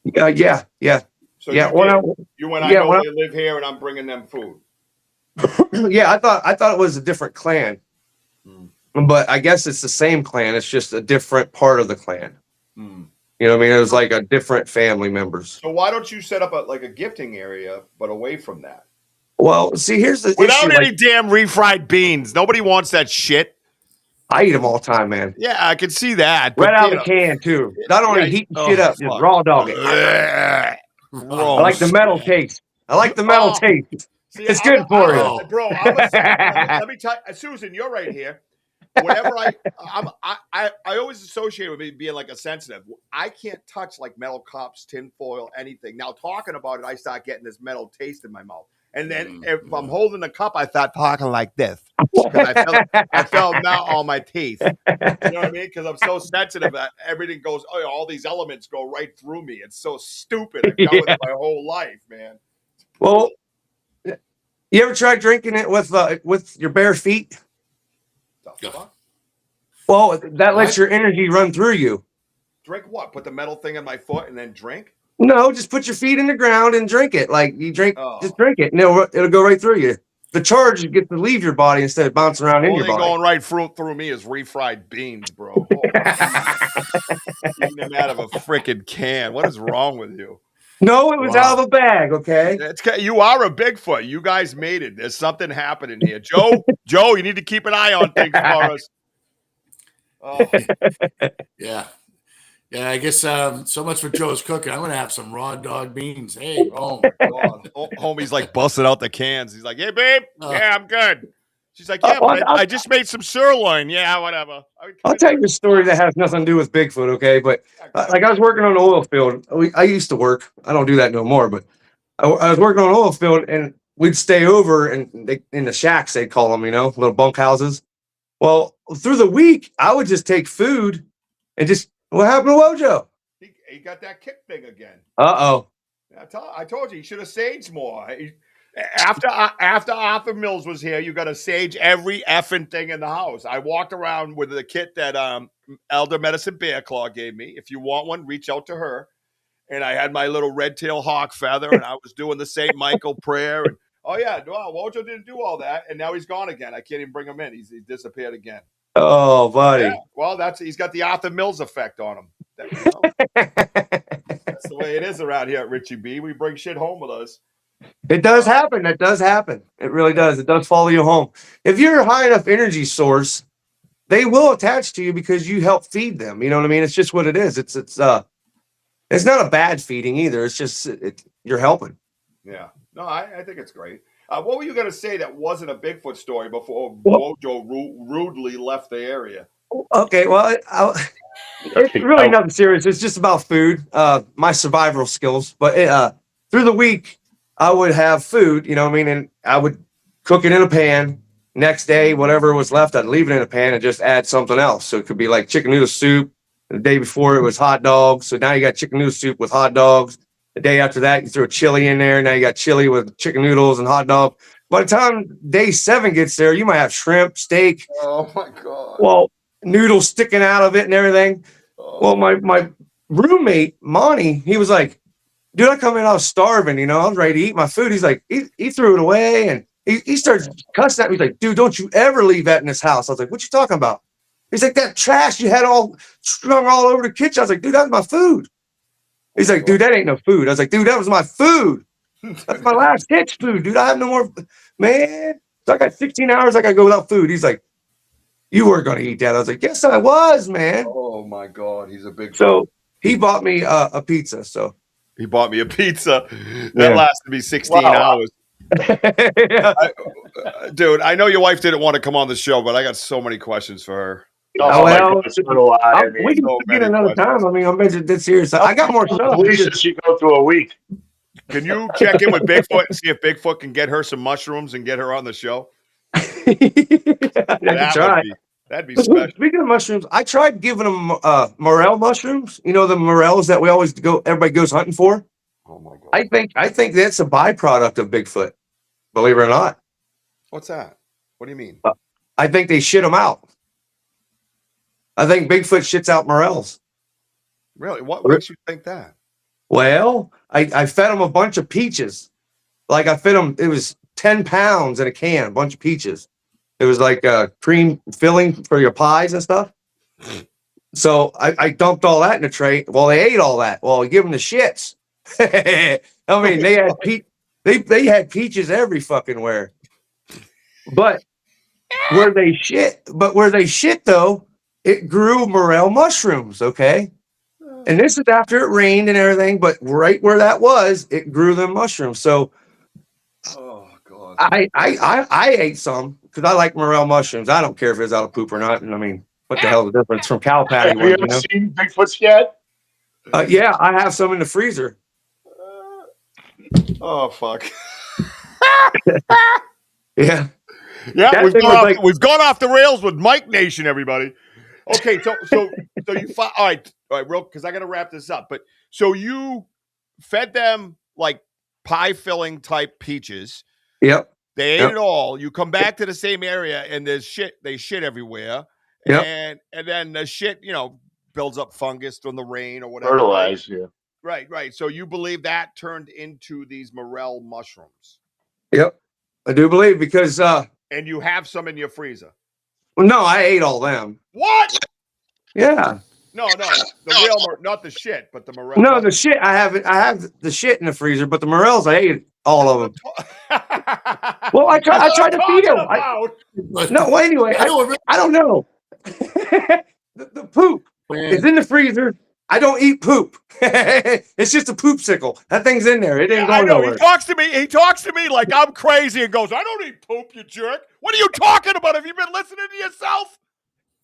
Yeah. So yeah, you went, I know they live here and I'm bringing them food. Yeah, I thought it was a different clan. But I guess it's the same clan. It's just a different part of the clan. You know what I mean? It was like a different family members. So why don't you set up a gifting area, but away from that? Well, see, here's the without issue, any damn refried beans. Nobody wants that shit. I eat them all the time, man. Yeah, I can see that. Right out of the can too. Not only heating shit up, just raw dog it. I like the metal taste. See, it's good for you, bro. Let me tell you, Susan, you're right here. Whenever I always associate with me being like a sensitive. I can't touch like metal cups, tinfoil, anything. Now talking about it, I start getting this metal taste in my mouth. And then if I'm holding the cup, I start talking like this because I felt melt all my teeth. You know what I mean? Because I'm so sensitive that everything goes. Oh, all these elements go right through me. It's so stupid. I've dealt with it my whole life, man. Well, You ever tried drinking it with your bare feet? The fuck? Well, that lets What? your energy run through you. Drink what? Put the metal thing in my foot and then drink? No, just put your feet in the ground and drink it. Like you drink, Oh. just drink it, and it'll go right through you. The charge gets to leave your body instead of bouncing around in your Only body. going right through me is refried beans, bro. Eating them out of a freaking can. What is wrong with you? No, it was out of a bag. Okay. You are a Bigfoot. You guys made it. There's something happening here, Joe. Joe, you need to keep an eye on things for us. Oh. Yeah. Yeah, I guess so much for Joe's cooking. I'm going to have some raw dog beans. Hey, Oh my God. Homie's like busting out the cans. He's like, hey, babe. Yeah, I'm good. She's like, yeah, but I just made some sirloin. Yeah, whatever. I'll tell you a story that has nothing to do with Bigfoot, okay? But like I was working on an oil field. I used to work. I don't do that no more, but I was working on an oil field, and we'd stay over in the shacks, they call them, little bunkhouses. Well, through the week, I would just take food and just, what happened to Wojo? He got that kick thing again. Uh-oh. I told you, he should have saged more. After Arthur Mills was here, you got to sage every effing thing in the house. I walked around with the kit that Elder Medicine Bear Claw gave me. If you want one, reach out to her. And I had my little red tail hawk feather, and I was doing the St. Michael prayer. And Wojo didn't do all that, and now he's gone again. I can't even bring him in. He disappeared again. Oh, buddy. Yeah, well, he's got the Arthur Mills effect on him. That's the way it is around here at Richie B. We bring shit home with us. It does happen. That does happen. It really does. It does follow you home. If you're a high enough energy source, they will attach to you because you help feed them. You know what I mean? It's just what it is. It's not a bad feeding either. It's just you're helping. Yeah. No, I think it's great. What were you going to say that wasn't a Bigfoot story before Wojo rudely left the area? Okay, well, it's really nothing serious. It's just about food, my survival skills. But through the week, I would have food, and I would cook it in a pan. Next day, whatever was left, I'd leave it in a pan and just add something else. So it could be like chicken noodle soup. The day before, it was hot dogs. So now you got chicken noodle soup with hot dogs. The day after that, you throw chili in there. Now you got chili with chicken noodles and hot dog. By the time day 7 gets there, you might have shrimp, steak. Oh, my God. Well, noodles sticking out of it and everything. Well, my roommate, Monty, he was like, dude, I come in, I was starving, I was ready to eat my food. He's like, he threw it away, and he starts cussing at me. He's like, dude, don't you ever leave that in this house. I was like, what you talking about? He's like, that trash you had all strung all over the kitchen. I was like, dude, that's my food. He's like, dude, that ain't no food. I was like, dude, that was my food. That's my last hitch food, dude. I have no more, man. So I got 16 hours I got to go without food. He's like, you weren't going to eat that. I was like, yes, I was, man. Oh, my God. He's a big So he bought me a pizza. So he bought me a pizza. That lasted me 16 hours. Yeah. Dude, I know your wife didn't want to come on the show, but I got so many questions for her. Oh, well, we can get another time. I mean, I'm dead serious. I got more stuff. At least she go through a week. Can you check in with Bigfoot and see if Bigfoot can get her some mushrooms and get her on the show? That'd be special. Speaking of mushrooms, I tried giving them morel mushrooms. The morels that we always everybody goes hunting for. Oh my God! I think that's a byproduct of Bigfoot. Believe it or not. What's that? What do you mean? I think they shit them out. I think Bigfoot shits out morels. Really? What makes you think that? Well, I fed them a bunch of peaches. Like I fed them, it was 10 pounds in a can, a bunch of peaches. It was like cream filling for your pies and stuff. So I dumped all that in a tray. Well, they ate all that. Well, I give them the shits. I mean, they had peaches every fucking where. But where they shit though, it grew morel mushrooms, okay? And this is after it rained and everything, but right where that was, it grew them mushrooms. So oh God. I ate some because I like morel mushrooms. I don't care if it's out of poop or not. And I mean, what the hell is the difference from cow patty? Have you ever seen Bigfoots yet? Yeah, I have some in the freezer. Oh fuck. Yeah. Yeah, we've gone off the rails with Mike Nation, everybody. Okay, so you all right, real, because I got to wrap this up. But so you fed them like pie filling type peaches. Yep. They ate Yep. it all. You come back to the same area, and there's shit. They shit everywhere, Yep. and then the shit, builds up fungus from the rain or whatever. Fertilize, yeah. Right. So you believe that turned into these morel mushrooms, Yep. I do believe because and you have some in your freezer. no, I ate all them. What? Yeah. No, the real, not the shit, but the morel. No, the shit I have the shit in the freezer, but the morels I ate all of them. Well, I tried to feed them. No, well, anyway, I don't know. the poop is in the freezer. I don't eat poop. It's just a poopsicle. That thing's in there. It didn't go nowhere. He talks to me like I'm crazy and goes, "I don't eat poop, you jerk. What are you talking about? Have you been listening to yourself?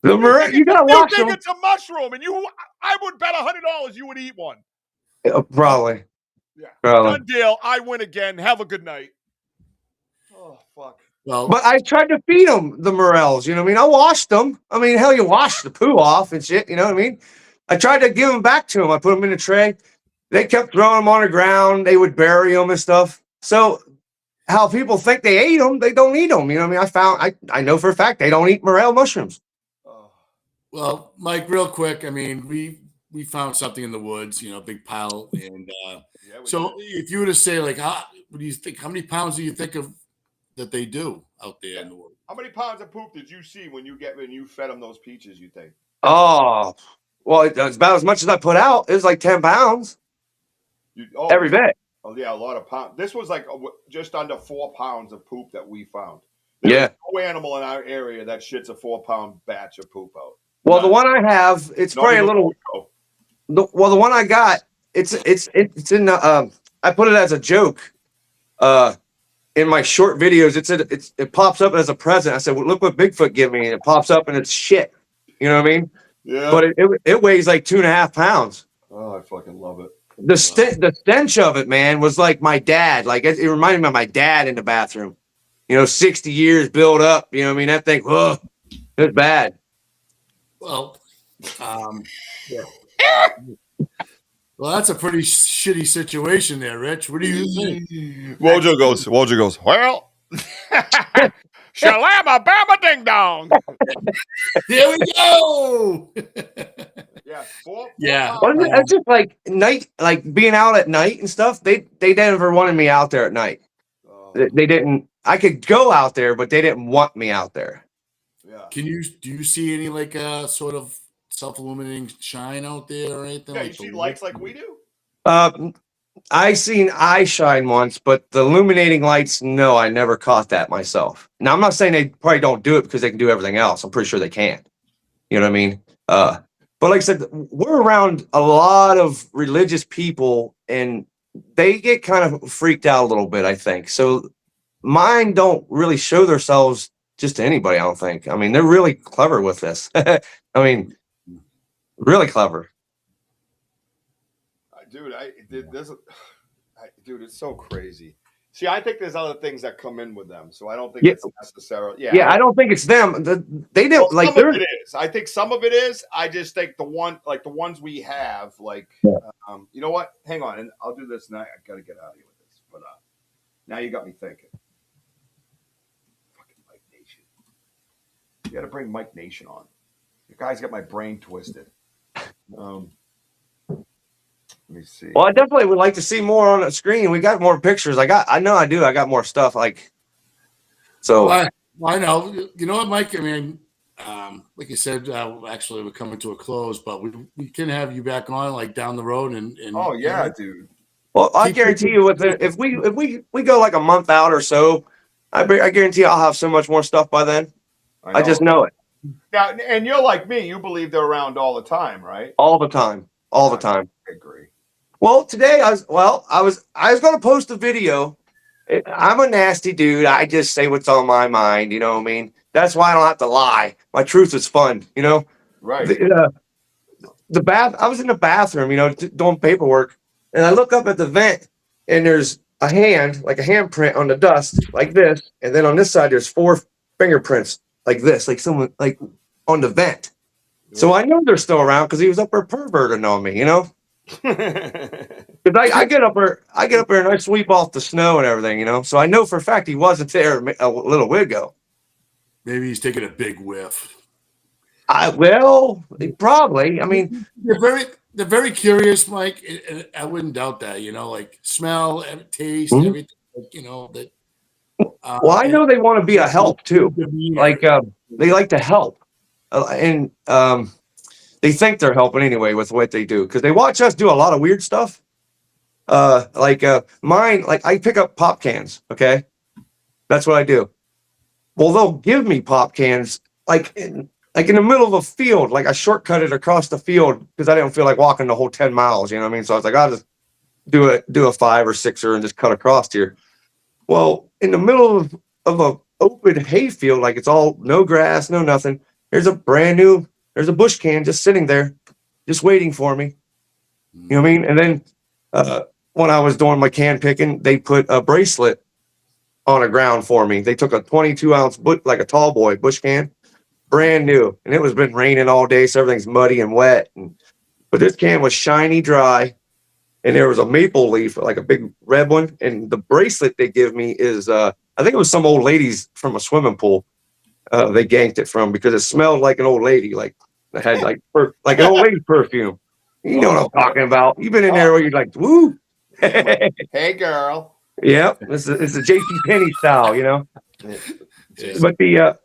The morel, you gotta watch them. You think it's a mushroom, and I would bet $100 you would eat one. Probably. Yeah. Probably. Done deal. I win again. Have a good night. Oh, fuck. Well, but I tried to feed them the morels. You know what I mean? I washed them. I mean, hell, you wash the poo off and shit. You know what I mean? I tried to give them back to them. I put them in a tray. They kept throwing them on the ground. They would bury them and stuff. So how people think they ate them, they don't eat them. You know what I mean? I know for a fact they don't eat morel mushrooms. Well, Mike, real quick. I mean, we found something in the woods, big pile. And so if you were to say, like, what do you think? How many pounds do you think of that they do out there in the woods? How many pounds of poop did you see when you fed them those peaches, you think? Oh, well, it's about as much as I put out. It was like 10 pounds every bit. Oh, yeah, a lot of pounds. This was like just under 4 pounds of poop that we found. There's no animal in our area that shits a 4-pound batch of poop out. Well, the one I have, it's probably a little. The one I got, it's in the. I put it as a joke. In my short videos, it pops up as a present. I said, well, "Look what Bigfoot gave me," and it pops up and it's shit. You know what I mean? Yeah. But it weighs like 2.5 pounds. Oh, I fucking love it. The stench of it, man, was like my dad. Like it reminded me of my dad in the bathroom. 60 years built up. You know what I mean? That thing, it was bad. Well, yeah. Well, that's a pretty shitty situation there, Rich. What do you think? Wojo goes, well, shalama bama ding dong. There we go. Yeah. Well, it's just like night, like being out at night and stuff. They never wanted me out there at night. They didn't. I could go out there, but they didn't want me out there. Yeah. Do you see any like sort of self-illuminating shine out there or anything? Yeah, like you see lights like we do? I seen eye shine once, but the illuminating lights, no, I never caught that myself. Now, I'm not saying they probably don't do it because they can do everything else. I'm pretty sure they can. You know what I mean? But like I said, we're around a lot of religious people, and they get kind of freaked out a little bit, I think. So mine don't really show themselves just to anybody, I don't think. I mean, they're really clever with this. I mean, really clever. Dude, it's so crazy. See, I think there's other things that come in with them, so I don't think it's necessarily. Yeah, I don't think it's them. They didn't like. Some of it is. I think some of it is. I just think the ones we have, you know what? Hang on, and I'll do this now. I got to get out of here with this, but now you got me thinking. Fucking Mike Nation. You got to bring Mike Nation on. You guys got my brain twisted. Let me see. Well, I definitely would like to see more on the screen. We got more pictures. I got more stuff. So. Well, I know. You know what, Mike? I mean, like you said, actually, we're coming to a close, but we can have you back on like down the road and oh yeah, dude. Well, I guarantee you, if we go like a month out or so, I guarantee I'll have so much more stuff by then. I just know it. Now, and you're like me. You believe they're around all the time, right? All the time. All the time. I agree. Well, today I was going to post a video. I'm a nasty dude. I just say what's on my mind. You know what I mean? That's why I don't have to lie. My truth is fun. You know? Right. I was in the bathroom, doing paperwork, and I look up at the vent, and there's a hand, like a handprint on the dust, like this, and then on this side there's 4 fingerprints, like this, like someone like on the vent. So I know they're still around because he was up there perverting on me, Because Because I get up there and I sweep off the snow and everything, you know. So I know for a fact he wasn't there a little while ago. Maybe he's taking a big whiff. Probably. I mean, they're very curious, Mike. And I wouldn't doubt that. You know, like smell, and taste, everything. Like, you know that. Well, I know they want to be a help too. Like they like to help, and they think they're helping anyway with what they do because they watch us do a lot of weird stuff. Mine, like I pick up pop cans. Okay, that's what I do. Well, they'll give me pop cans like in the middle of a field. Like I shortcut it across the field because I didn't feel like walking the whole 10 miles. You know what I mean? So I was like, I'll just do a 5 or 6er and just cut across here. Well, in the middle of a open hayfield, like it's all no grass, no nothing. There's a bush can just sitting there, just waiting for me. You know what I mean? And then when I was doing my can picking, they put a bracelet on the ground for me. They took a 22-ounce, like a tall boy bush can, brand new, and it was been raining all day, so everything's muddy and wet. But this can was shiny, dry, and there was a maple leaf, like a big red one. And the bracelet they give me is, I think it was some old ladies from a swimming pool. They ganked it from because it smelled like an old lady, like it had like an old lady perfume. You know what I'm talking about? You've been in there where you're like, woo. Hey, girl. Yep, it's a JC Penney style, you know. But they had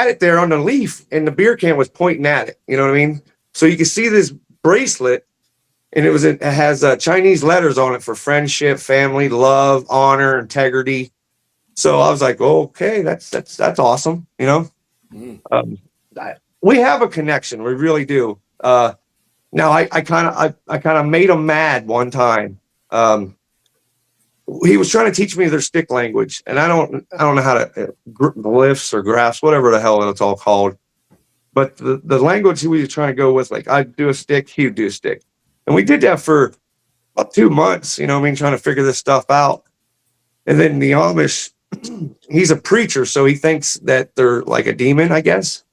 it there on the leaf, and the beer can was pointing at it. You know what I mean? So you can see this bracelet, and it has Chinese letters on it for friendship, family, love, honor, integrity. So I was like, okay, that's awesome, you know. We have a connection, we really do. Now I kind of made him mad one time. He was trying to teach me their stick language, and I don't know how to glyphs or graphs, whatever the hell it's all called. But the language he was trying to go with, like I'd do a stick, he would do a stick, and we did that for about 2 months. You know what I mean, trying to figure this stuff out. And then the Amish, he's a preacher, so he thinks that they're like a demon, I guess.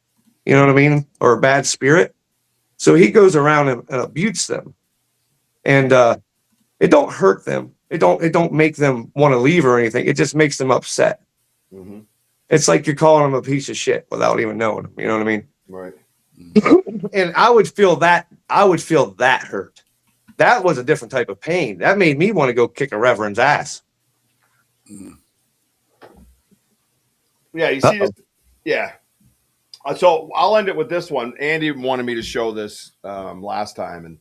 You know what I mean, or a bad spirit. So he goes around and abutes them, and it don't hurt them. It don't make them want to leave or anything. It just makes them upset. Mm-hmm. It's like you're calling them a piece of shit without even knowing them. You know what I mean? Right. And I would feel that hurt. That was a different type of pain. That made me want to go kick a reverend's ass. Yeah, you see this? Yeah. So I'll end it with this one. Andy wanted me to show this last time, and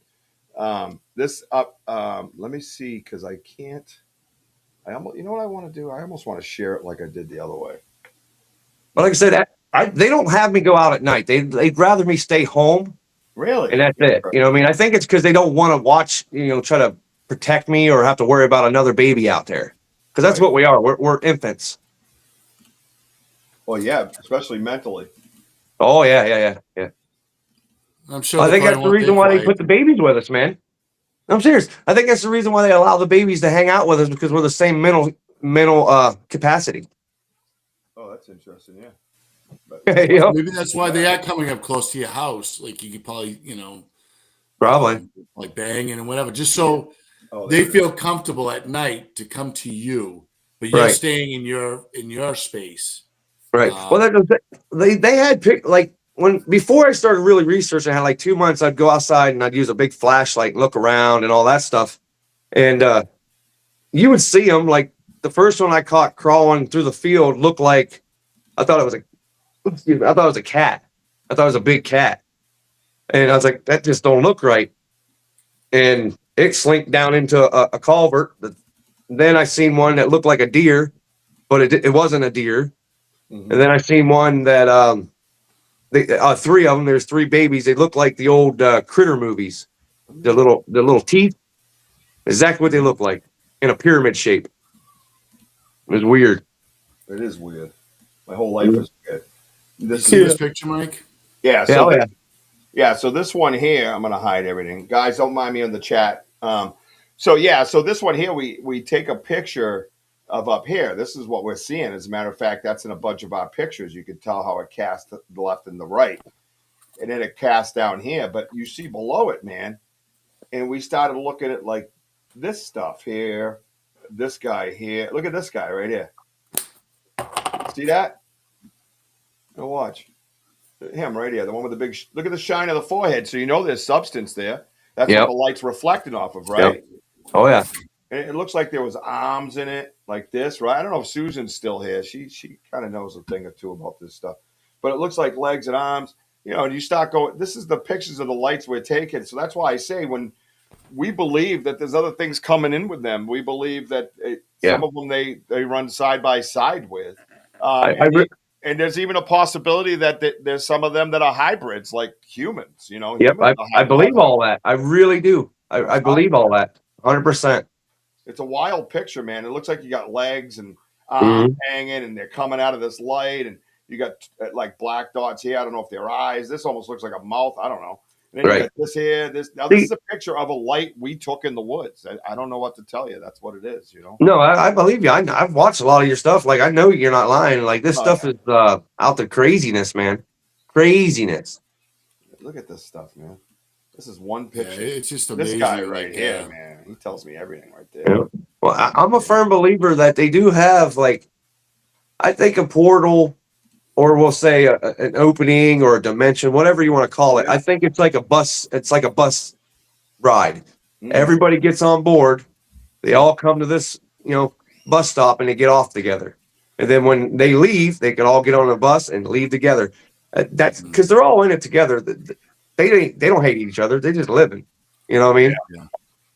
this up. Let me see, because I can't. You know what I want to do? I almost want to share it like I did the other way. But like I said, they don't have me go out at night. They'd rather me stay home. Really? And that's it. You know what I mean? I think it's because they don't want to watch, try to protect me or have to worry about another baby out there. Because that's what we are. We're infants. Well, yeah, especially mentally. Oh, yeah. I'm sure. I think that's the reason why they put the babies with us, man. I'm serious. I think that's the reason why they allow the babies to hang out with us, because we're the same mental capacity. Oh, that's interesting. Yeah. But, maybe that's why they are coming up close to your house. Like you could probably, probably like banging and whatever, just so they feel comfortable at night to come to you, but you're staying in your space. Right. Well, they had before I started really researching, I had like 2 months. I'd go outside and I'd use a big flashlight and look around and all that stuff, and you would see them. Like the first one I caught crawling through the field looked like I thought it was a cat. I thought it was a big cat, and I was like, that just don't look right. And it slinked down into a culvert. Then I seen one that looked like a deer, but it wasn't a deer. Mm-hmm. And then I seen one that three of them. There's 3 babies. They look like the old Critter movies. The little teeth, exactly what they look like, in a pyramid shape. It was weird. It is weird. My whole life is weird. This picture, Mike? Yeah. So this one here, I'm gonna hide everything. Guys, don't mind me in the chat. So this one here, we take a picture of up here. This is what we're seeing. As a matter of fact, that's in a bunch of our pictures. You can tell how it casts the left and the right, and then it casts down here. But you see below it, man, and we started looking at like this stuff here, this guy here. Look at this guy right here. See that? Go watch him right here, the one with the big. Look at the shine of the forehead, so you know there's substance there. That's what the light's reflecting off of, right? Yep. Oh yeah. And it looks like there was arms in it, like this, right? I don't know if Susan's still here. She kind of knows a thing or two about this stuff, but it looks like legs and arms. You know, and you start going. This is the pictures of the lights we're taking. So that's why I say when we believe that there's other things coming in with them, we believe that some of them they run side by side with. And there's even a possibility that there's some of them that are hybrids, like humans. You know. Yep. I believe all that. I really do. I believe all that. 100%. It's a wild picture, man. It looks like you got legs and arms hanging, and they're coming out of this light, and you got like black dots here. I don't know if they're eyes. This almost looks like a mouth. I don't know. And then you got this here. This is a picture of a light we took in the woods. I don't know what to tell you. That's what it is, you know. No, I believe you. I've watched a lot of your stuff. Like I know you're not lying. Like this stuff is out to craziness, man. Craziness. Look at this stuff, man. This is one picture. Yeah, it's just amazing. This guy right here, man. He tells me everything right there. Yeah. Well, I'm a firm believer that they do have, like, I think a portal, or we'll say an opening or a dimension, whatever you want to call it. I think it's like a bus. It's like a bus ride. Everybody gets on board. They all come to this, bus stop, and they get off together. And then when they leave, they can all get on a bus and leave together. That's because they're all in it together. They don't hate each other. They just living. You know what I mean?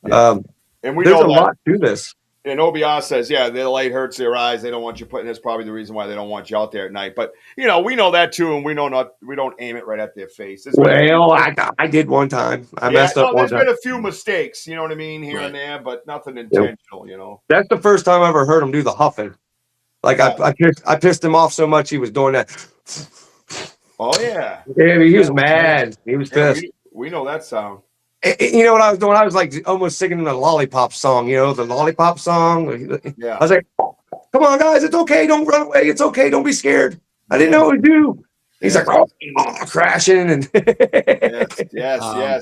Yeah. And we there's know a lot to this. And OBR says, the light hurts their eyes. They don't want you putting. That's probably the reason why they don't want you out there at night. But we know that too, and we don't aim it right at their face. Well, I did one time. I messed up one time. There's been a few mistakes, you know what I mean, here and there, but nothing intentional. You know. That's the first time I ever heard him do the huffing. Like I pissed him off so much he was doing that. Oh yeah. Yeah, he was mad. He was pissed. We know that sound. You know what I was doing? I was like almost singing the lollipop song, the lollipop song. Yeah. I was like, come on, guys, it's okay. Don't run away. It's okay. Don't be scared. I didn't know what to do. He's like, crashing. And yes. I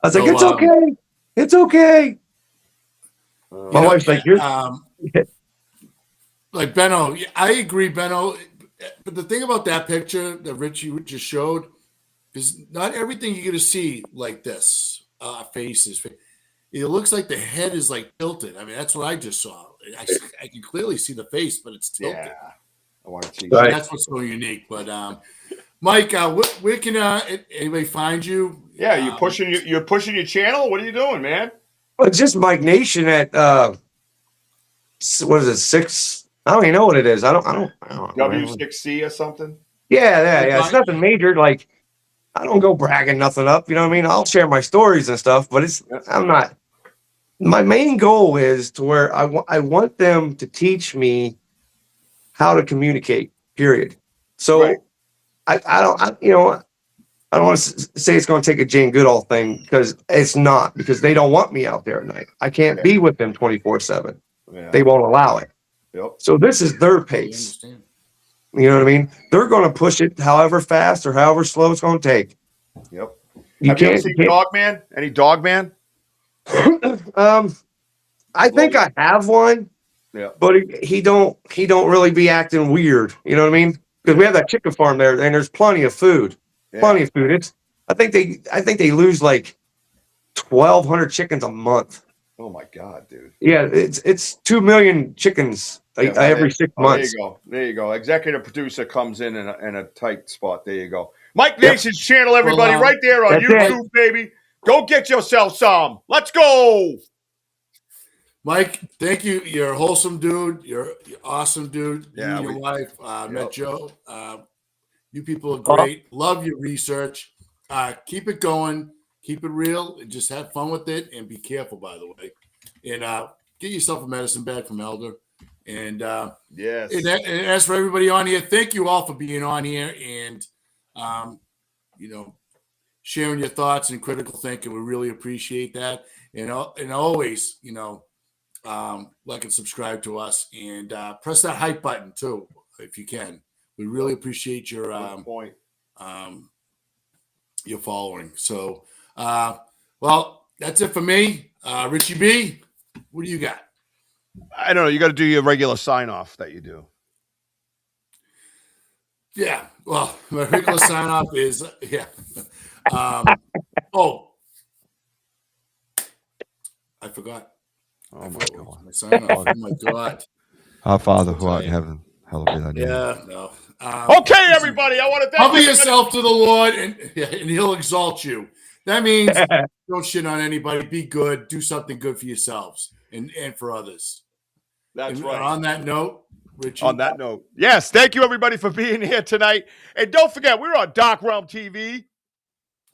was like, it's okay. It's okay. My wife's like, you're like Benno. I agree, Benno. But the thing about that picture that Richie just showed is not everything you're going to see like this. Faces. It looks like the head is like tilted. I mean, that's what I just saw. I can clearly see the face, but it's tilted. Yeah. I want to see that. That's what's so unique. But Mike, where can anybody find you? Yeah, you're pushing your channel. What are you doing, man? Well, it's just Mike Nation at what is it, 6? I don't even know what it is. I don't know. W6C or something? Yeah. It's nothing major. Like, I don't go bragging nothing up. You know what I mean? I'll share my stories and stuff, but I'm not. My main goal is to where I want them to teach me how to communicate, period. So I don't want to say it's going to take a Jane Goodall thing, because it's not, because they don't want me out there at night. I can't be with them 24/7. They won't allow it. Yep. So this is their pace. You know what I mean? They're going to push it however fast or however slow it's going to take. Yep. Have you ever seen Dogman? Any Dogman? I think I have one. Yeah. But he don't really be acting weird. You know what I mean? Because we have that chicken farm there, and there's plenty of food. Yeah. Plenty of food. I think they lose like 1,200 chickens a month. Oh my God, dude. Yeah, it's 2 million chickens every 6 months. There you go. Executive producer comes in a tight spot. There you go. Mike Nation's channel, everybody, right there on YouTube, baby. Go get yourself some. Let's go. Mike, thank you. You're a wholesome dude. You're awesome dude. Yeah, you and your wife. Met Joe. You people are great. Love your research. Keep it going. Keep it real. And just have fun with it. And be careful, by the way. And get yourself a medicine bag from Elder. And yes. And as for everybody on here, thank you all for being on here and sharing your thoughts and critical thinking. We really appreciate that. And always, like and subscribe to us, and press that hype button too, if you can. We really appreciate your following. So Well, that's it for me. Richie B, what do you got? I don't know. You got to do your regular sign off that you do. Yeah. Well, my regular sign off is I forgot. Oh my God. My sign off. Oh my God. Our Father who art in heaven, hallowed be thy name. Yeah. No. Okay, everybody. I want to thank Humble you. yourself to the Lord, and He'll exalt you. That means don't shit on anybody. Be good. Do something good for yourselves and for others. That's And right. on that note, Richie. On that note, yes, thank you everybody for being here tonight. And don't forget, we're on Dark Realm TV.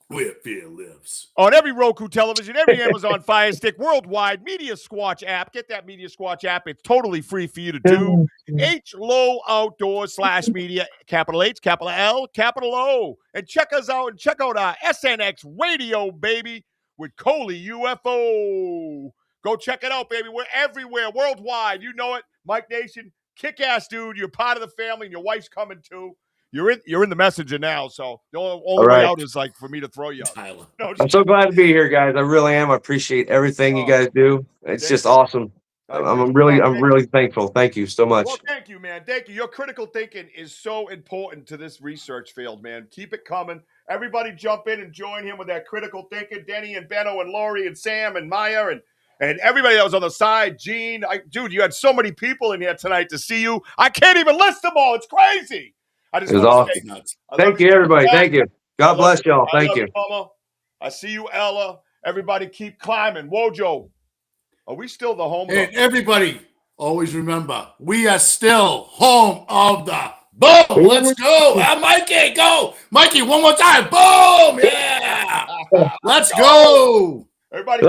Where fear lives. On every Roku television, every Amazon Fire Stick, worldwide, Media Squatch app. Get that Media Squatch app. It's totally free for you to do. HLO Outdoors/media, capital H, capital L, capital O. And check us out and check out our SNX radio, baby, with Coley UFO. Go check it out, baby. We're everywhere, worldwide. You know it. Mike Nation, kick-ass dude. You're part of the family, and your wife's coming too. You're in the messenger now, so the only way out is like for me to throw you out. Tyler. No, I'm so glad to be here, guys. I really am. I appreciate everything you guys do. It's just awesome. I'm really thankful. Thank you so much. Well, thank you, man. Thank you. Your critical thinking is so important to this research field, man. Keep it coming. Everybody jump in and join him with that critical thinking. Denny and Benno and Lori and Sam and Maya and everybody that was on the side. Gene, dude, you had so many people in here tonight to see you. I can't even list them all. It's crazy. It was awesome. Thank you, everybody. Thank you. God bless y'all. Thank you. Mama. I see you, Ella. Everybody keep climbing. Wojo, are we still the home? And everybody, always remember, we are still home of the boom. Let's go. Mikey, go. Mikey, one more time. Boom. Yeah. Let's go. Everybody